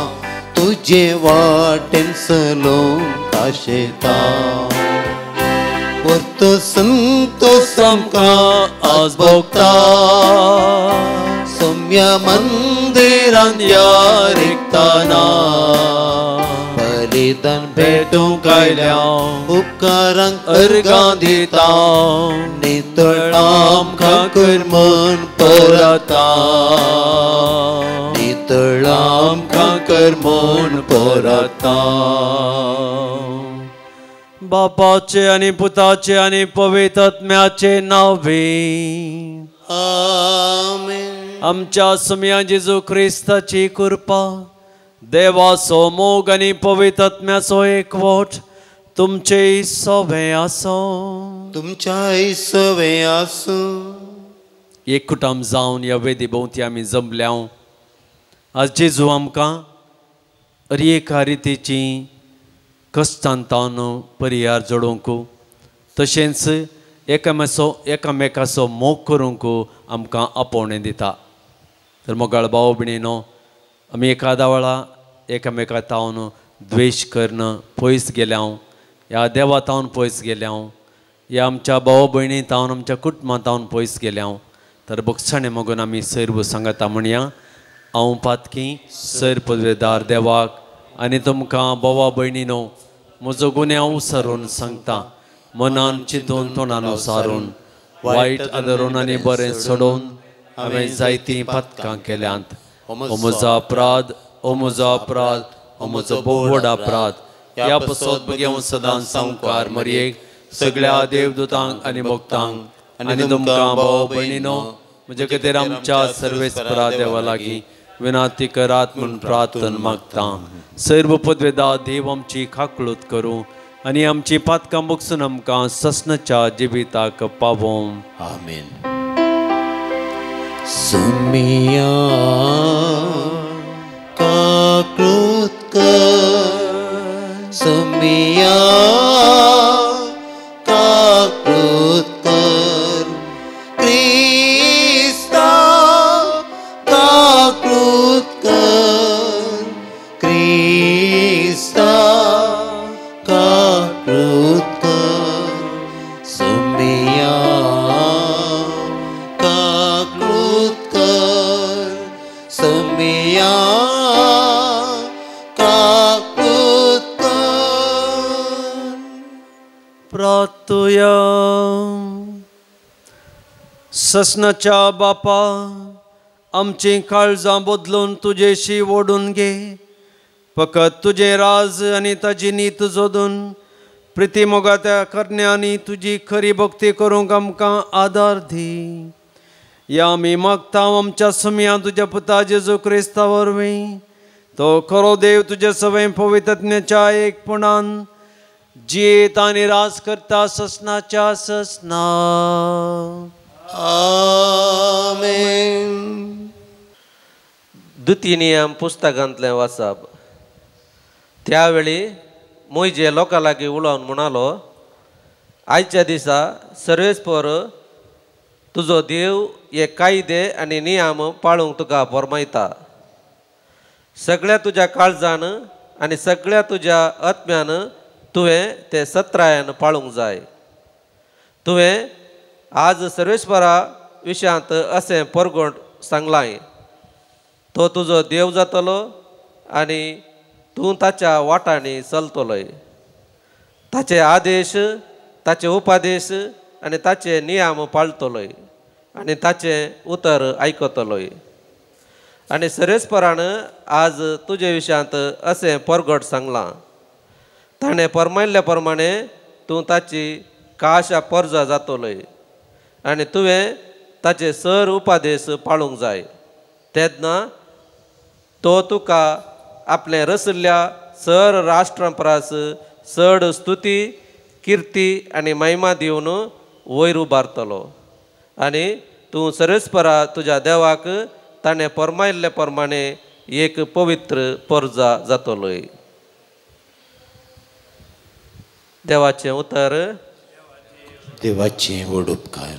तुजे वाटेन चलोवंक आशेता वर्तो संतोष आमकां आज भोगता सौम्या मंदिरांत या रिक्ताना बलिदान भेटूंक आयल्या उपकारांक अर्गां दिता नितळ आमकां कर मन परता नितळ आमकां कर मन परता बापाचे आनी पुताचे आनी पवित्र आत्म्याचे नावे आमेन आमच्या सुम्या जेजू क्रिस्ताची कृपा देवाचो मोग आनी पवित्र आत्म्याचो एकवट तुमचे सवे आसो तुमच्या सवे आसूं एक कुटुंब जावन ह्या वेदी भोंवती आमी जमल्या आज जेजू आमकां एका रितीची कश्टांतावन परिहार जोडूंक तशेंच एकामेकाचो मोग करूंक आमकां आपोवणें दिता तर मोगाळ भाव भयणीनो आमी एखाद्या वेळा एकामेका तावन द्वेश करून पयस गेल्या ह्या देवा तावन पयस गेल्या ह्या आमच्या भाव भयणी तावन आमच्या कुटुंबा तावन पयस गेल्या तर बक्षाणें मागून आमी सर्व सांगता म्हणया हांव पातकी सर पदवेदार देवाक आनी तुमकां भावा भयणीनो म्हजो गुन्यांव उसरून सांगता मनान चिंतून तोंडान उसारून वायट आदरून आनी बरें सोडून हांवें जायतीं पातकां केल्यांत हो म्हजो अपराध हो म्हजो अपराध हो म्हजो भोव व्हड अपराध ह्या पसत घेवन सदांच संवकार मरयेक सगळ्या देवदूतांक आनी भक्तांक आनी तुमकां भाव भयणीनो म्हणजे खातीर आमच्या सर्वेस्परा देवा लागीं विनाती करात म्हूण प्रार्थना मागता. सर्व पदवेदार देव आमची खाकळूत करूं आनी आमची पातकां बगसून आमकां ससनाच्या जिविताक पावों. आमेन. सुमिया काकृत कर, सुमिया काकृत कर, क्रिस्ता काकृत कर, क्रिस्ता काकृत कर, सुमिया काकृत कर, सुमिया काकृत कर. प्रार्थुया. ससनाच्या बापा, आमची काळजां बदलून तुजेशी ओडून घे. फकत तुझे राज आनी ताची नीत जोडून प्रिती मोगात्या करण्यानी तुजी खरी भक्ती करूंक आमकां आदार दी. या आमी मागता आमच्या सुमया तुज्या पुता जेजू क्रिस्ता वरवीं. तो खरो देव तुजे सवय पवित्रत्म्याच्या एकपणान जियेत आनी राज करता ससनाच्या ससना. आमेन. द्वितीय नियम पुस्तकांतलें वाचप. त्यावेळी मोइजे लोकां लागीं उलोवन म्हणालो, आयच्या दिसा सर्वेस्पर तुजो देव हे कायदे आनी नियम पाळूंक तुका फरमायता. सगळ्या तुज्या काळजान आनी सगळ्या तुज्या आत्म्यान तुवें ते सत्रायान पाळूंक जाय. तुवें आज सर्वेस्परा विशयांत अशें परगट सांगलां, तो तुजो देव जातलो आनी तूं ताच्या वाटांनी चलतलोय. ताचे आदेश, ताचे उपादेश आनी ताचे नियम पाळतलोय आनी ताचें उतर आयकतलोय. आनी सर्वेस्परान आज तुजे विशयांत अशें परगट सांगलां. ताणें फरमायल्ल्या प्रमाणे तूं ताची काशा परजा जातलोय आनी तुवें ताचे सर उपादेश पाळूंक जाय. तेन्ना तो तुका आपले रसल्ल्या सर राष्ट्रां परस चड स्तुती, किर्ती आनी महिमा दिवन वयर उबारतलो. आनी तूं सर्वेस्परा तुज्या देवाक ताणें फरमायल्ले प्रमाणे एक पवित्र परजा जातलोय. देवाचें उतर. देवाचे व्हड उपकार.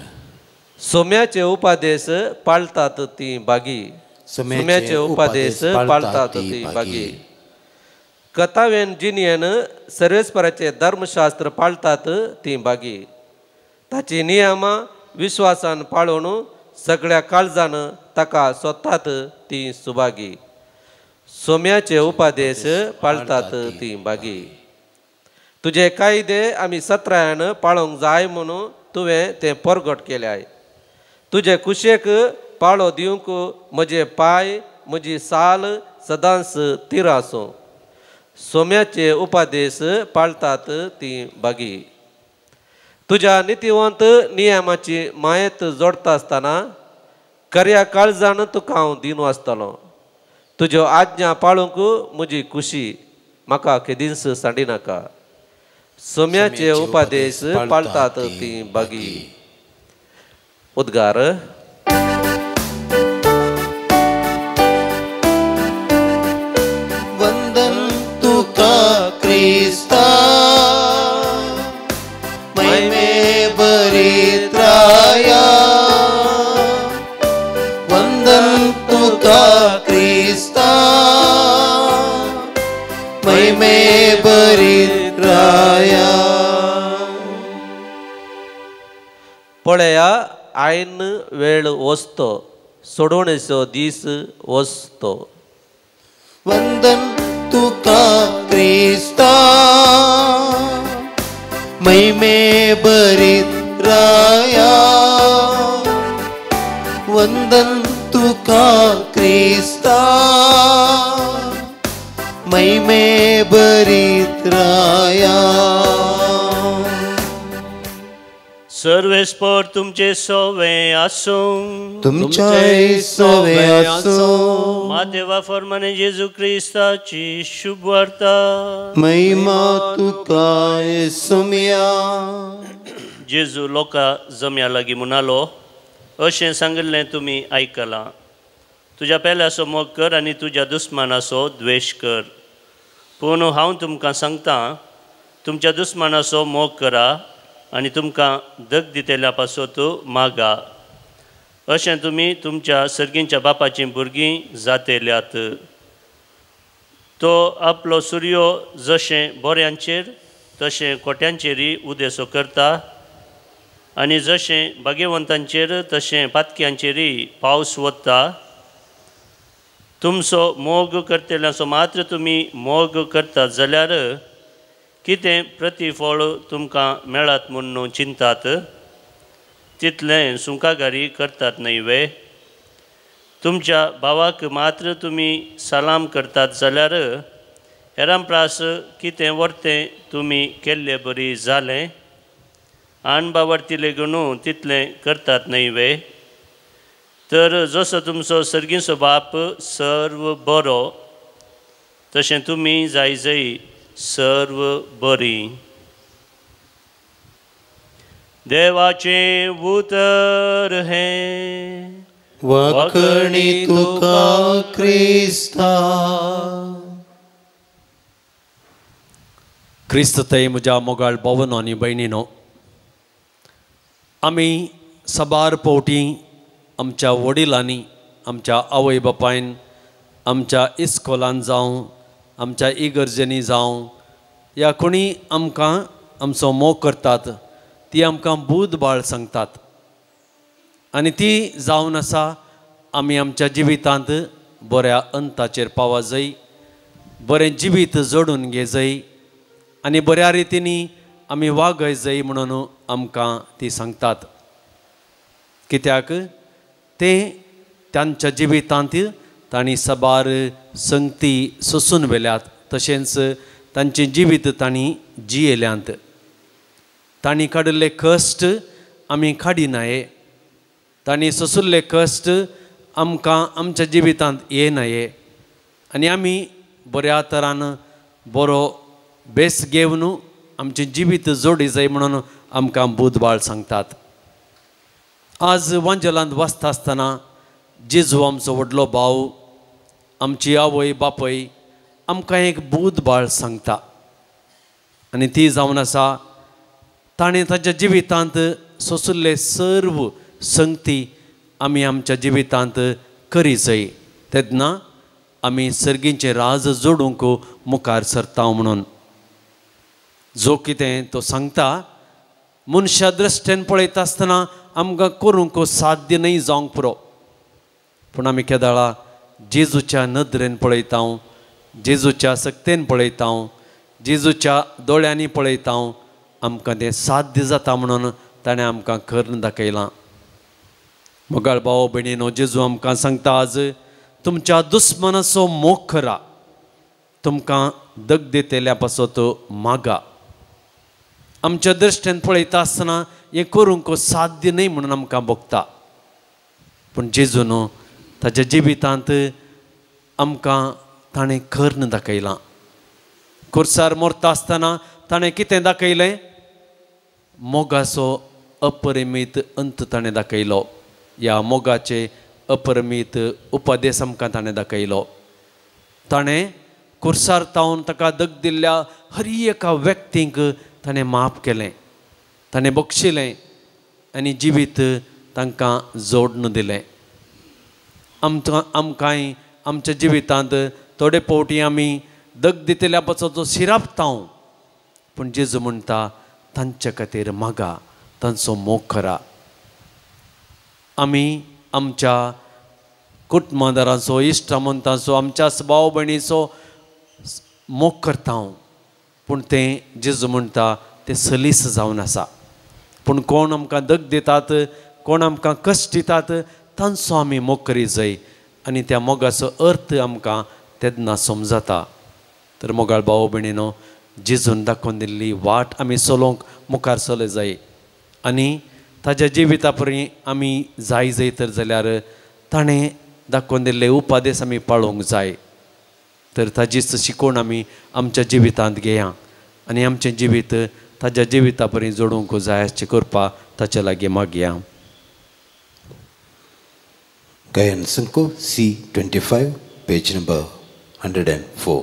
सोम्याचे उपादेश पाळतात ती बागी. सोम्याचे उपादेश पाळतात ती बागी. कथावेन जिनियन सर्वेस्पराचे धर्मशास्त्र पाळतात ती बागी. ताची नियमां विश्वासान पाळून सगळ्या काळजान ताका सोदतात ती सुभागी. सोम्याचे उपादेश पाळतात ती बागी. तुजे कायदे आमी सत्रायान पाळोवंक जाय म्हणून तुवें तें परगट केल्याय. तुजे कुशेक पाळो दिवंक म्हजे पाय, म्हजी साल सदांच तीर आसूं. सोम्याचे उपादेश पाळतात ती बागी. तुज्या नितिवंत नियमाची मायेत जोडता आसतना खऱ्या काळजान तुका हांव दिनू आसतलो. तुज्यो आज्ञा पाळूंक म्हजी खुशी, म्हाका केदींच सांडिनाका. सोम्याचे उपादेश पाळतात ती बागी. उद्गार. वंदन तुका क्रिस्ता, महिमे बरीत राया. वंदन तुका क्रिस्ता, महिमे बरीत राया. पळया, आयन वेळ वचतो, सोडवणेचो दीस वचतो. वंदन तुका क्रिस्ता, महिमे बरीत राया. वंदन तुका क्रिस्ता, महिमे बरीत राया. सर्वेस्पर तुमचे सोवे आसूं तुमच्या सोवे आसूं मातेवा फरमाने जेजू क्रिस्ताची शुभ वार्ता महिमा तुका येसुमिया जेजू लोकां जम्या लागीं म्हणालो अशें सांगिल्लें तुमी आयकलां तुज्या पेल्याचो मोग कर आनी तुज्या दुस्मानाचो द्वेश कर पूण हांव तुमकां सांगता तुमच्या दुस्मानाचो मोग करा आनी तुमकां दग दितेल्या पासत मागा अशें तुमी तुमच्या सर्गींच्या बापाचीं भुरगीं जातेल्यात तो आपलो सूर्यो जशें बोऱ्यांचेर तशें कोट्यांचेरय उदेसो करता आनी जशें भाग्यवंतांचेर तशें पातक्यांचेरय पावस वता तुमचो मोग करतेल्याचो मात्र तुमी मोग करतात जाल्यार कितें प्रतिफळ तुमकां मेळत म्हूण चिंतात तितलें सुंकागारी करतात न्हय तुमच्या भावाक मात्र तुमी सलाम करतात जाल्यार हेरां प्रास कितें वर्तें तुमी केल्लें बरी जालें आण बावर्तिले गणू तितलें करतात न्हय तर जसो तुमचो सर्गीचो बाप सर्व बरो तशें तुमी जाय सर्व बरी देवाचें उतर हें वाकणी तुका क्रिस्ता क्रिस्ततय म्हज्या मोगाळ भावनो आनी भयणीनो आमी सबार पावटी आमच्या वडिलांनी आमच्या आवय बापायन आमच्या इस्कॉलान जावं आमच्या इगर्जेनी जावं या कोणी आमकां आमचो मोग करतात ती आमकां बूद बाळ सांगतात आनी ती जावन आसा आमी आमच्या जिवितांत बऱ्या अंताचेर पावो जाय बरें जिवीत जोडून घे जाय आनी बऱ्या रितीनी आमी वागय जाय म्हणून आमकां ती सांगतात कित्याक ते त्यांच्या जिवितांत तांणी सबार संगती सोसून वेल्यात तशेंच तांचें जिवीत तांणी जियेल्यांत तांणी काडिल्ले कश्ट आमी काडिनाये तांणी सोंसिल्ले कश्ट आमकां आमच्या जिवितांत येनाये आनी आमी बऱ्या तरान बरो बेस घेवन आमचें जिवीत जोडी जाय म्हणून आमकां बुधबाळ सांगतात आज वांजलांत वाचता आसतना जेजू आमचो व्हडलो भाव आमची आवय बापय आमकां एक बुधबाळ सांगता आनी ती जावन आसा ताणें ताच्या जिवितांत सोंसिल्ले सर्व संगती आमी आमच्या जिवितांत करी जाय तेन्ना आमी सर्गींचें राज जोडूंक मुखार सरता म्हणून जो कितें तो सांगता मनशा दृश्टेन पळयता आसतना आमकां करूंक साध्य न्हय जावंक पुरो पूण आमी केदाळा जेजूच्या नदरेन पळयता जेजूच्या सक्तेन पळयता जेजूच्या दोळ्यांनी पळयता आमकां तें साध्य जाता म्हणून ताणें आमकां करून दाखयलां मोगाळ भाव भयणीनो जेजू आमकां सांगता आज तुमच्या दुस्मनाचो मोग करा तुमकां दग दितेल्या पासत मागा आमच्या दृश्टेन पळयता आसतना हें करूंक साध्य न्हय म्हणून आमकां भोगता पूण जेजून ताच्या जिवितांत आमकां ताणें करून दाखयलां खुर्सार मरता आसतना ताणें कितें दाखयलें मोगाचो अपरिमीत अंत ताणें दाखयलो ह्या मोगाचे अपरिमीत उपदेश आमकां ताणें दाखयलो ताणें खुर्सार तावन ताका दग दिल्ल्या हर एका व्यक्तीक ताणें माफ केलें ताणें बक्षिलें आनी जिवीत तांकां जोडून दिलें आमकांय आमच्या जिवितांत थोडे फावटी आमी दग दितल्या पासत शिरापता पूण जेजू म्हणटा तांचे खातीर मागा तांचो मोग करा आमी आमच्या कुटुंबदारांचो इश्टमंतांचो आमच्या भाव भयणीचो मोग करता पूण तें जेजू म्हणटा तें सलीस जावन आसा पूण कोण आमकां दग दितात कोण आमकां कश्ट दितात तांचो आमी मोग करी जाय आनी त्या मोगाचो अर्थ आमकां तेन्ना समजता तर मोगाळ भाव भयणीनो जेजून दाखोवन दिल्ली वाट आमी चलोवंक मुखार चले जाय आनी ताज्या जिविता परी आमी जाय जैतर जाल्यार ताणें दाखोवन दिल्ले उपादेश आमी पाळोवंक जाय. तर ताजीच शिकवण आमी आमच्या जिवितांत घेया आनी आमचें जिवीत ताज्या जिविता परी जोडूंक जाय अशें करपा ताचे लागीं मागया. गायन संको C25 पेज नंबर 104.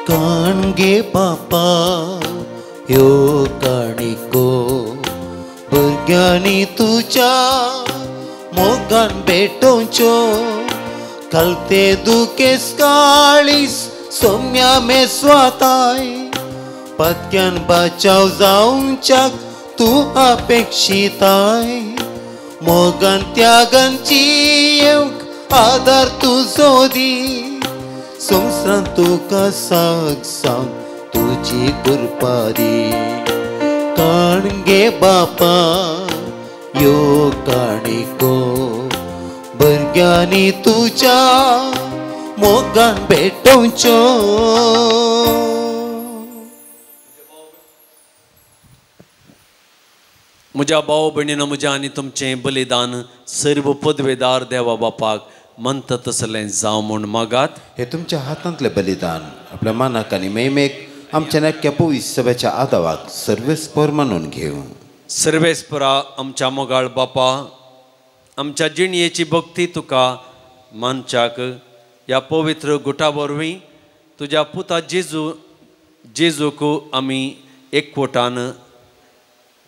काणगे बापा ह्यो काणिको भुरग्यांनी तुज्या मोगान भेटोवच्यो कलते दुखेस काळीस सोम्या मेस्वाताय पत्क्यान बचाव जावच्याक तूं अपेक्षिताय मोगान त्यागांची येवंक आदार तुजो दी संवसारांत तुका सांग तुजी कृपा दी. काणगे बापा यो काणिको भुरग्यांनी तुज्या मोगान भेटोवच्यो. म्हज्या भाव भयणीनो म्हज्या आनी तुमचें बलिदान सर्व पदवेदार देवा बापाक म्हणटा तसलें जावं म्हूण मागात. हे तुमच्या हातांतलें बलिदान आपल्या मानाक आनी मेमेक आमच्या नक्क्या पवित्र सभेच्या आदावाक सर्वेस्पर मानून घेवं. सर्वेस्परा आमच्या मोगाळ बापा, आमच्या जिणयेची भक्ती तुका मानच्याक ह्या पवित्र गुटा वरवीं तुज्या पुता जेजूक आमी एकवटान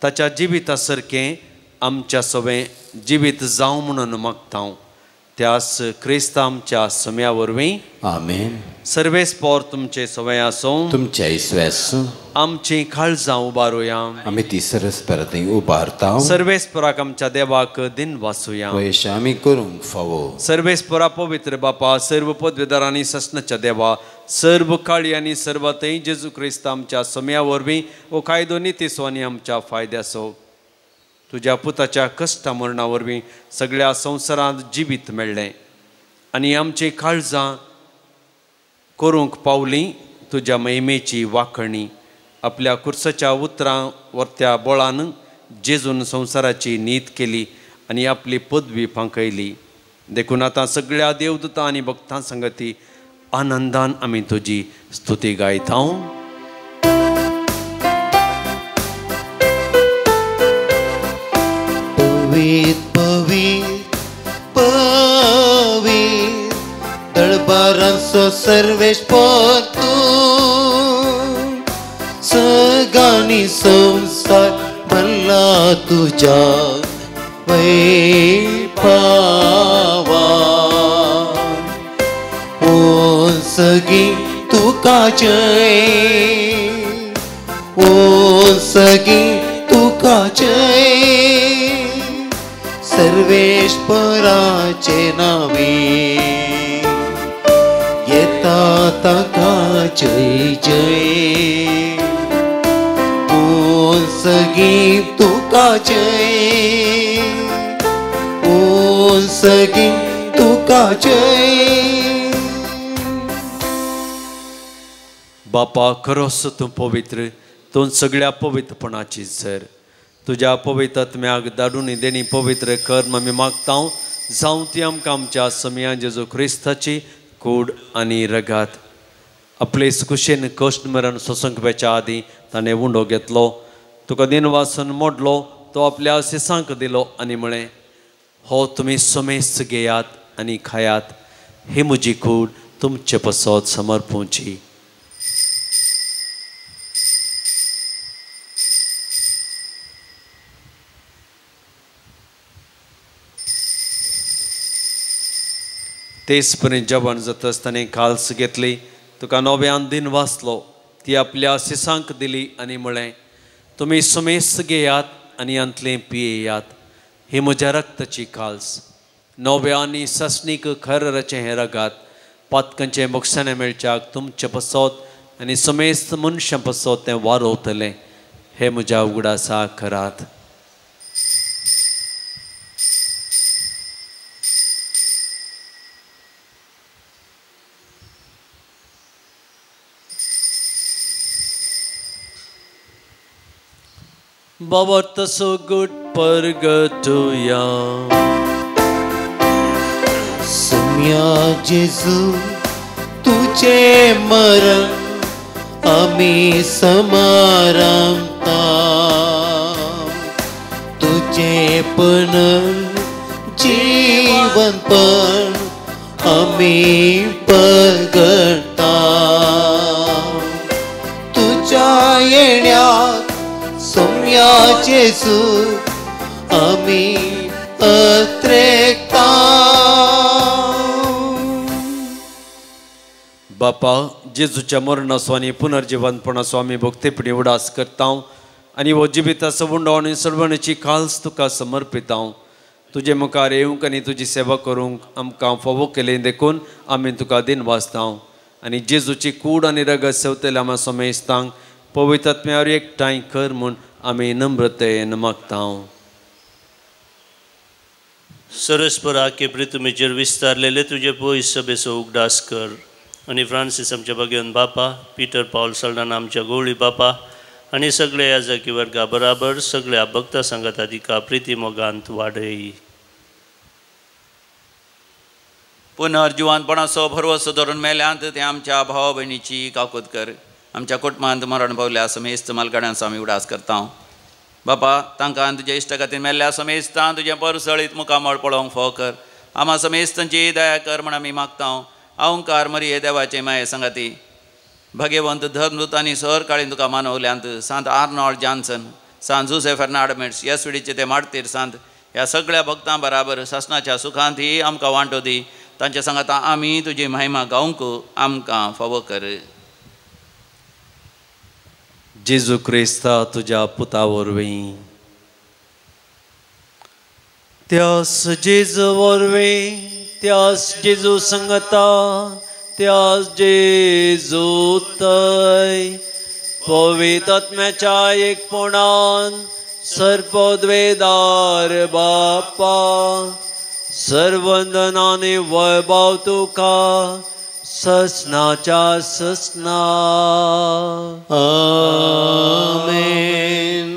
ताच्या जिविता सारकें आमच्या सवें जिवीत जावं म्हणून मागता. त्यास क्रिस्त आमच्या सम्या वरवीं आमेन. सर्वेस्पर तुमचे सवय आसूं तुमच्या इस्वेस आमची काळजां उबारुया. आमी ती सरस्परांत उबारता. सर्वेस्पराक आमच्या देवाक दिन वासुया. वयश आमी करूंक फावो. सर्वेस्परा पवित्र बापा, सर्व पदवेदार आनी सस्नाच्या देवा, सर्व काळी आनी सर्वतय जेजू क्रिस्त आमच्या सम्या वरवीं वो कायदो नितीसो आनी आमच्या फायद्याचो तुज्या पुताच्या कश्टा मरणा वरवीं सगळ्या संवसारांत जिवीत मेळ्ळें आनी आमची काळजां करूंक पावलीं तुज्या महिमेची वाखणी. आपल्या कुर्साच्या उतरां वरत्या बोळान जेजून संवसाराची नीत केली आनी आपली पदवी फांकयली. देखून आतां सगळ्या देवदूतां आनी भक्तां संगती आनंदान आमी तुजी स्तुती गायता. पवित्र पवित्र दळबारांचो सर्वेस्पर तूं सगळ्यांनी संवसार भरला तुज्या वैभवा. ओ सगळी तुका जय, ओ सगळी तुका जय सर्वेश्वराचे नावे येता ताका जय जय. ओ सगळी तुका जय, ओ सगळी तुका जय. बापा खरोच तूं पवित्र, तूं सगळ्या पवित्रपणाची झर. तुज्या पवित्र आत्म्याक धाडून देणी पवित्र कर्म आमी मागता. जावं ती आमकां आमच्या सम्या जेजू क्रिस्ताची कूड आनी रगात. आपले कुशेन कश्ट मरण सोंसंकप्याच्या आदीं ताणें उंडो घेतलो. तुका दिन वासून मोडलो, तो आपल्या शिसांक दिलो आनी म्हळें, हो तुमी समेस्त घेयात आनी खायात, ही म्हजी कूड तुमचे पसत समर्पूची. तेच पर्यंत जेवण जाता आसतना काल्स घेतली, तुका नव्यान दिन वाचलो, ती आपल्या शिसांक दिली आनी म्हळें, तुमी समेस्त घेयात आनी अंतलें पियेयात, ही म्हज्या रक्ताची काल्स. नव्या आनी ससनीक खरराचें हें रगात पातकांचें मोक्षाने मेळच्याक तुमचे पसत आनी समेस्त मनशां पसत तें वारोवतलें, हे म्हज्या उगडासा करात. बाबा तसो गुट परगटुया सम्या जेजू तुझे मरण आम्ही समारंभता तुझे पण जीवन पण आम्ही परगटा तुझ्या येण्यात सम्या जेजू आम्ही अत्रेकता बापा जेजूच्या मरणाचो आनी पुनर्जीवनपणाचो आमी भक्तीपणी उडास करता आनी हो जिबिताचो उंडो आनी सडवणीची खालस तुका समर्पिता तुजे मुखार येवंक आनी तुजी सेवा करूंक आमकां फोवो केले देखून आमी तुका दिन वाचता आनी जेजूची कूड आनी रगत सेवतले आमी समेस्तांक पवित्र आत्म्यावर एकठांय कर म्हूण आमी नम्रतेन मागता सरस्परा के प्रितुमेचेर विस्तारलेले तुजे पयस सभेचो उगडास कर आनी फ्रांसीस आमच्या भगिवन बापा पिटर पावल सल्डाना आमच्या गवळी बापा आनी सगळे याजकी वर्गा बराबर सगळ्या भक्ता संगतादिका प्रिती मोगांत वाडय पुनर्जीवनपणाचो भरवसो धरून मेल्यांत ते आमच्या भावा भयणीची काकूत कर आमच्या कुटुंबांत मरण पावल्या समेस्त मालगाड्यांचो आमी उडास करता बापा तांकां तुजे इश्ट खातीर मेल्ल्या समेस्तां तुजें परसळीत मुखामळ पळोवंक फोव कर आमा समेस्तांची दया कर म्हण आमी मागता अहंकार मरिये देवाचे माये संगती भगवंत धर्मदूतांनी सर काळीन तुका मानवल्यांत सांत आर्नॉल्ड जॉन्सन सांत जुसे फर्नांडमेट्स येसुडीचे ते माडतीर सांत ह्या सगळ्या भक्तां बराबर शासनाच्या सुखांत ही आमकां वांटो दी तांच्या सांगाता आमी तुजी महिमा गावंक आमकां फावो कर जेजू क्रिस्ता तुज्या पुता वरवीं त्यास जेजू वरवीं त्यास जेजू संगता त्यास जेजू तय पवित्र आत्म्याच्या एकपणान सर्वद्वेदार बापा सर्वंदनाने वैभव तुका ससनाच्या ससना आमेन.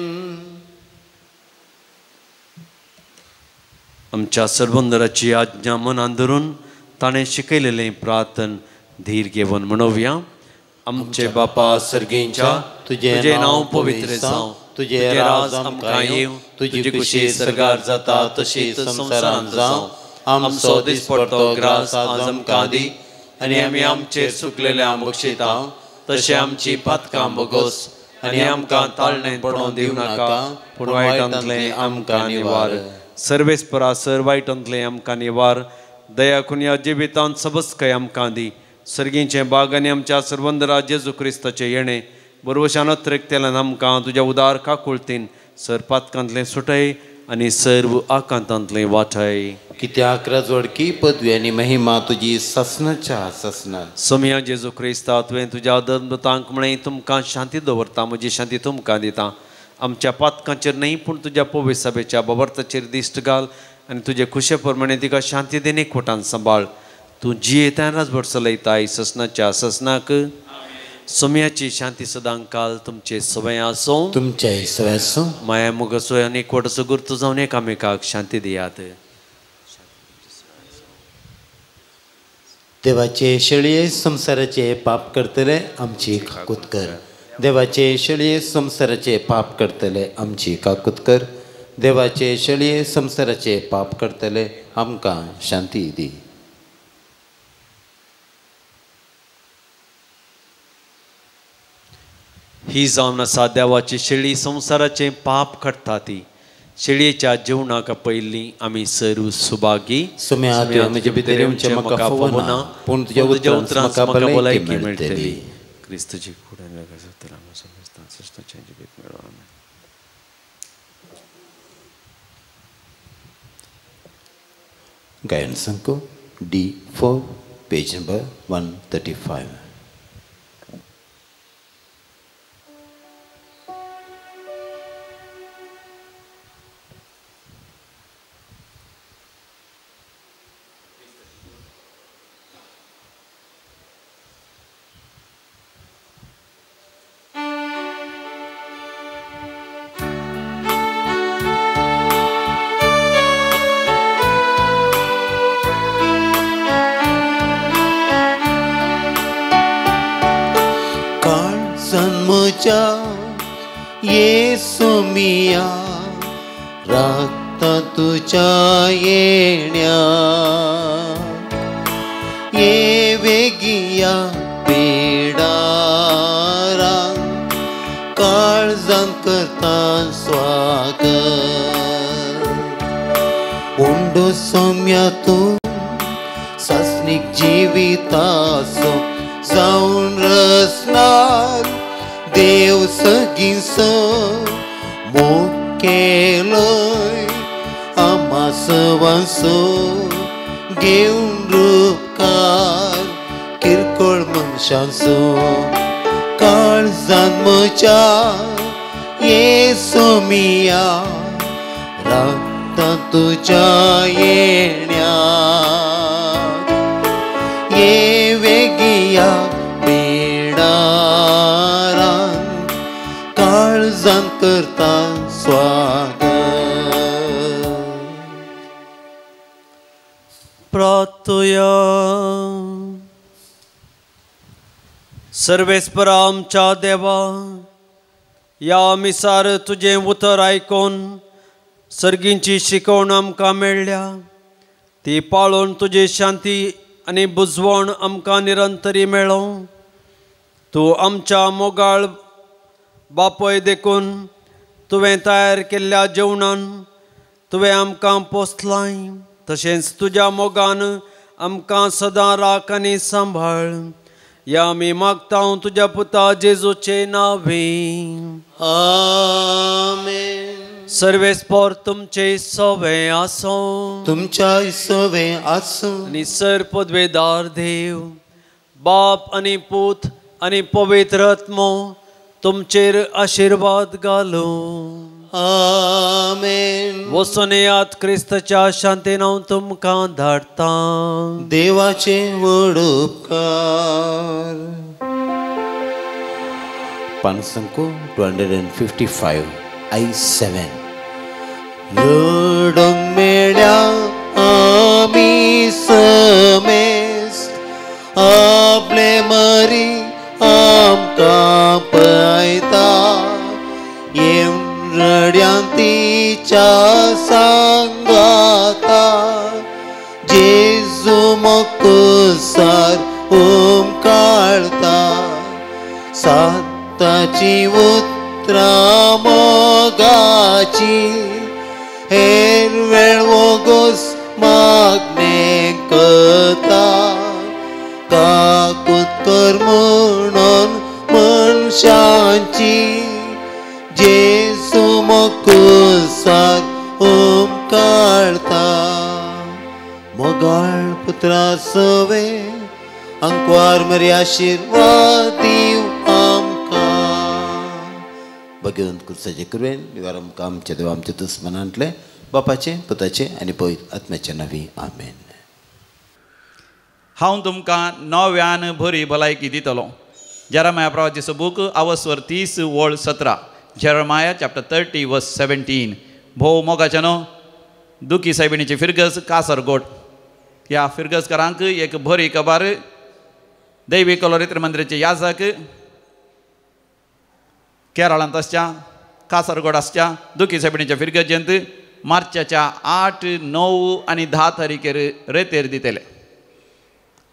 आमच्या सर्वंदराची आज्ञा मनान धरून ताणें शिकयलेलें प्रार्थन धीर घेवन म्हणोवया. आमचे बापा सर्गेंच्या तुझे नांव पवित्र जावं तुझे राज आमकां येवं तुजी कुशी सर्गार जाता तशीच संवसारांत जावं. आमचो दिसपडटो ग्रास आज आमकां दी आनी आमी आमचेर चुकलेल्या बक्षिता तशें आमची पातकां बोगोस आनी आमकां ताळणेंत पडोवन दिवं नाका पूण वायटांतलें आमकां निवार. सर्वेस्परा सर वायटांतलें आमकां निवार. दया करून ह्या जिवितांत सबस्कय आमकां दी. सर्गीचें बाग आनी आमच्या सर्वंदरा जेजू क्रिस्ताचें येणें बरोवशान त्रेकतेल्यान आमकां तुज्या उदार काकुळतीन सर पातकांतलें सुटय आनी सर्व आकांतांतलें वाटय. कित्याक राजवडकी पदवी आनी महिमा तुजी ससनाच्या ससनात. सोम्या जेजू क्रिस्ता तुवें तुज्या धर्मदूतांक म्हळें तुमकां शांती दवरता म्हजी शांती तुमकां दिता. आमच्या पातकांचेर न्ही पूण तुज्या पवित्र सभेच्या बाबर्ताचेर दिश्ट घाल आनी तुजे खुशे प्रमाणे तिका शांती देन एकवटान सांबाळ. तूं जियेता राजभर चलयताय ससनाच्या ससनाक. सोम्याची शांती सदां काल तुमचे सवय आसूं तुमच्या सवय आसूं. माया मोगसो आनी एकवटाचो गुर्तू जावन एकामेकाक शांती दियात. देवाचे शेळये संसाराचे पाप करतले आमची काकूत कर. देवाचे शेळये संसाराचे पाप करतले आमची काकूत कर. देवाचे शेळये संसाराचे पाप करतले आमकां शांती दी. ही जावन आसा देवाची शेळी संसाराचे पाप करता ती. शेळयेच्या जेवणाक पयलीं आमी सर्व सुभागी. सोम्या तुवें म्हजे भितर येवचें म्हाका फावो ना पूण तुज्या उतरांत म्हाका भलायकी मेळटली. क्रिस्तची गायन संको D4 पेज नंबर 135. तुझ्या येसू मिया राखता तुझ्या येण्या ये वेगिया पेडारा काळजान करता स्वागत उंडो सोम्यातून सासनीक जिविताचो जाऊन रसणार देव सगींच मोग केलोय आम्हा सवांचो घेऊन रूपकार किरकोळ मनशांचो काळजान म्हज्या येसू मिया राखता तुझ्या येण्या ये वेगिया पेडारान काळजान करता स्वागत. प्रार्थया. सर्वेस्परा आमच्या देवा, या मिसार तुझे उतर आयकोन सर्गींची शिकवण आमकां मेळ्ळ्या, ती पाळोवन तुझी शांती आनी बुजवण आमकां निरंतरी मेळो. तूं आमच्या मोगाळ बापय देखून तुवें तयार केल्ल्या जेवणान तुवें आमकां पोसलाय, तशेंच तुज्या मोगान आमकां सदां राख आनी सांबाळ. या आमी मागता तुज्या पुता जेजूचे नांवे. आमेन. सर्वेस्पर तुमचे सवे आसो, तुमच्या सवे आसो आनी सर पदवेदार देव बाप आनी पूत आनी पवित्र आत्मो तुमचेर आशिर्वाद घालो. आमेन. वचून येयात क्रिस्ताच्या शांतीन हांव तुमकां धाडटा. देवाचे व्हड उपकार. पानसंको 255 I7. रडोंक मेळ्या आमी समेस्त आपले मरी आमकां पळयता. येवन रड्यांतीच्या सांगाता जेजू मोकोसार ओमकाळता. साताची उतरां मोगाची हेर वेळ वोगोस मागणे करता. काकूत कर म्हणून मनशांची जेजू मोकोसार ओमकाळता. मोगाळ पुत्रा सवे अंकवार मरी आशिर्वाद दिव आमकां. भगवंत कुर्साचे कुरवेन निवार आमकां आमचे देव आमचे दुस्मनांतले बापाचे पुताचे आनी पवित्र आत्म्याचे नांवी. आमेन. हांव तुमकां नव्यान बरी भलायकी दितलो. जेरमाया प्रवाचीचो बूक आवस्वर 30 वळ 17. जेरमाया चॅप्टर 30 वर्स 17. भोव मोगाचे न्हू दुखी सायबिणीची फिरगस कासरगोड. ह्या फिरगसकारांक एक बरी खबर. दैवी कलोरित्र मंदिराचे याजक केरळांत आसच्या कासरगोड आसच्या दुखी सायबिणीच्या फिरगजेंत मार्चाच्या 8, 9 आनी 10 तारीखेर रेतेर दितले.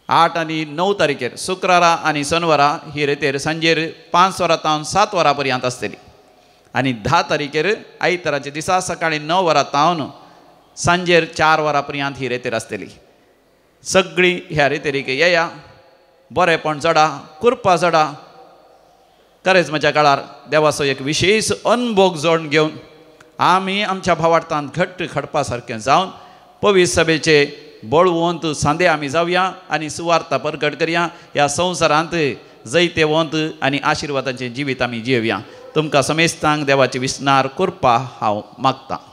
8 आनी 9 तारीखेर शुक्रारा आनी शनवारा ही रेतेर सांजेर 5 वरां तावन 7 वरां पर्यंत आसतली. आनी 10 तारीखेर आयताराचे दिसा सकाळीं 9 वरां तावन सांजेर 4 वरां पर्यंत ही रेतेर आसतली. सगळीं ह्या रेतेरीक येया. बरेपण जडा, कृपा जडा. करेजमाच्या काळार देवाचो एक विशेष अनुभव जोडून घेवन आमी आमच्या भावार्थांत घट्ट खडपा सारकें जावन पवित्र सभेचे बळवंत सांदे आमी जावया आनी सुवार्ता प्रकट करया. ह्या संवसारांत जैतेवंत आनी आशिर्वादाचें जिवीत आमी जियेवया. तुमकां समेस्तांक देवाची विस्नार कृपा हांव मागतां.